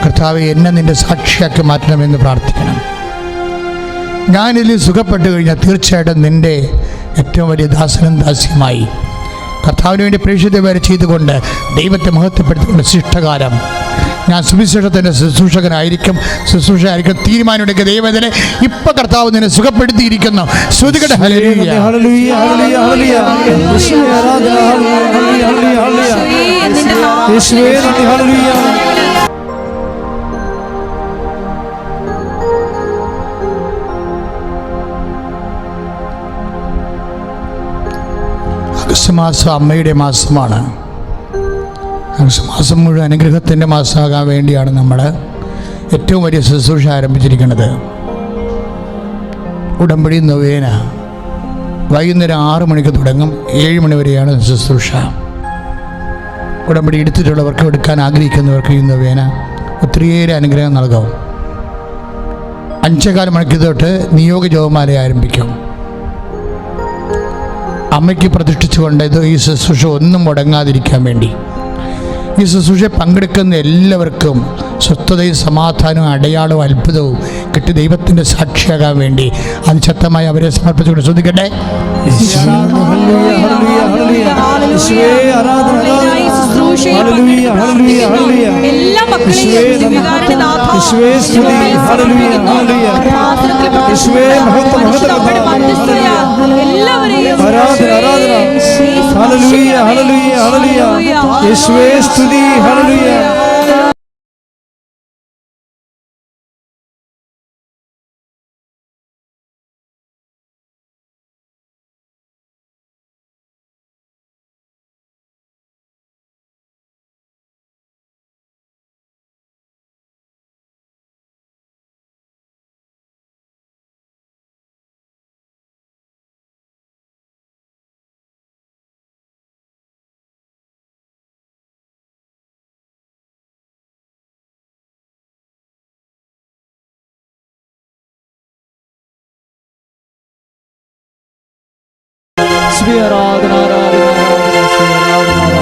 കർത്താവ് എന്നെ നിൻ്റെ സാക്ഷിയാക്കി മാറ്റണമെന്ന് പ്രാർത്ഥിക്കണം. ഞാനിതിൽ സുഖപ്പെട്ടു കഴിഞ്ഞാൽ തീർച്ചയായിട്ടും നിൻ്റെ ഏറ്റവും വലിയ ദാസനും ദാസ്യമായി കർത്താവിന് വേണ്ടി പ്രേക്ഷിത വരെ ചെയ്തുകൊണ്ട് ദൈവത്തെ മഹത്വപ്പെടുത്തിക്കൊണ്ട് ശിഷ്ടകാലം ഞാൻ സുവിശേഷത്തിൻ്റെ ശുശ്രൂഷകനായിരിക്കും, ശുശ്രൂഷയായിരിക്കും തീരുമാനമെടുക്കുക. ദൈവത്തിനെ ഇപ്പം കർത്താവ് നിന്നെ സുഖപ്പെടുത്തിയിരിക്കുന്നു. ശ്രുതികട്ടെ. ഹല്ലേലൂയ, ഹല്ലേലൂയ, ഹല്ലേലൂയ, ഹല്ലേലൂയ. യേശുവേ നന്ദി, ഹല്ലേലൂയ. ആഗസ്റ്റ് മാസം അമ്മയുടെ മാസമാണ്. ആഗസ്റ്റ് മാസം മുഴുവൻ അനുഗ്രഹത്തിൻ്റെ മാസമാകാൻ വേണ്ടിയാണ് നമ്മൾ ഏറ്റവും വലിയ ശുശ്രൂഷ ആരംഭിച്ചിരിക്കുന്നത്. ഉടമ്പടി നൊവേന വൈകുന്നേരം 6 മണിക്ക് തുടങ്ങും, 7 മണി വരെയാണ് ശുശ്രൂഷ. ഉടമ്പടി എടുത്തിട്ടുള്ളവർക്ക്, എടുക്കാൻ ആഗ്രഹിക്കുന്നവർക്ക് ഈ നൊവേന ഒത്തിരിയേറെ അനുഗ്രഹം നൽകും. 5:15 മണിക്ക് തൊട്ട് നിയോഗ ജപമാല ആരംഭിക്കും. അമ്മയ്ക്ക് പ്രതിഷ്ഠിച്ചുകൊണ്ട് ഇത് ഈ ശുശ്രൂഷ ഒന്നും മുടങ്ങാതിരിക്കാൻ വേണ്ടി ഈ ശുശ്രൂഷയെ പങ്കെടുക്കുന്ന എല്ലാവർക്കും സ്വസ്ഥതയും സമാധാനവും അടയാളവും അത്ഭുതവും കിട്ടി ദൈവത്തിൻ്റെ സാക്ഷിയാകാൻ വേണ്ടി അതിശക്തമായി അവരെ സമർപ്പിച്ചുകൊണ്ട് ശ്രദ്ധിക്കട്ടെ. എല്ലാ മക്കളെയും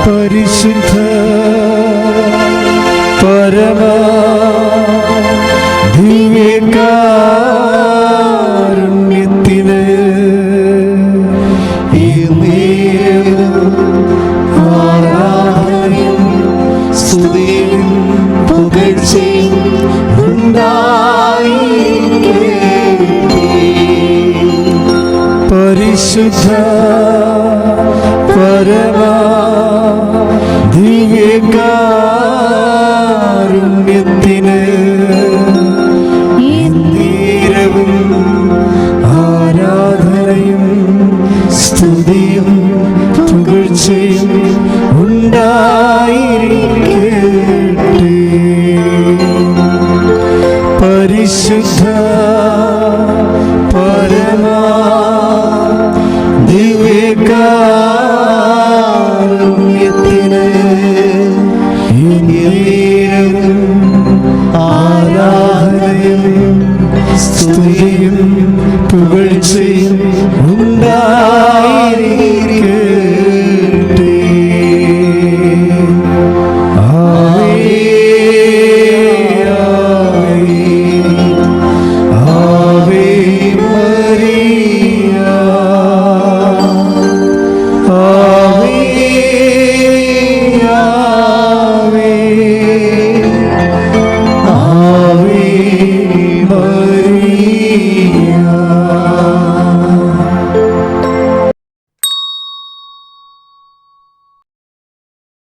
പരിശുദ്ധ പരമ ദിവ്യകാരുണ്യത്തിന് പരിശുദ്ധ പരമാ ദിവ്യകാരുണ്യത്തിന് നേരവും ആരാധനയും സ്തുതിയും പുകഴ്ചയും ഉണ്ടായിരിക്കട്ടെ. പരിശുദ്ധ പരമാ ദിവ്യകാരുണ്യത്തിന് നേരവും ആരാധനയും സ്തുതിയും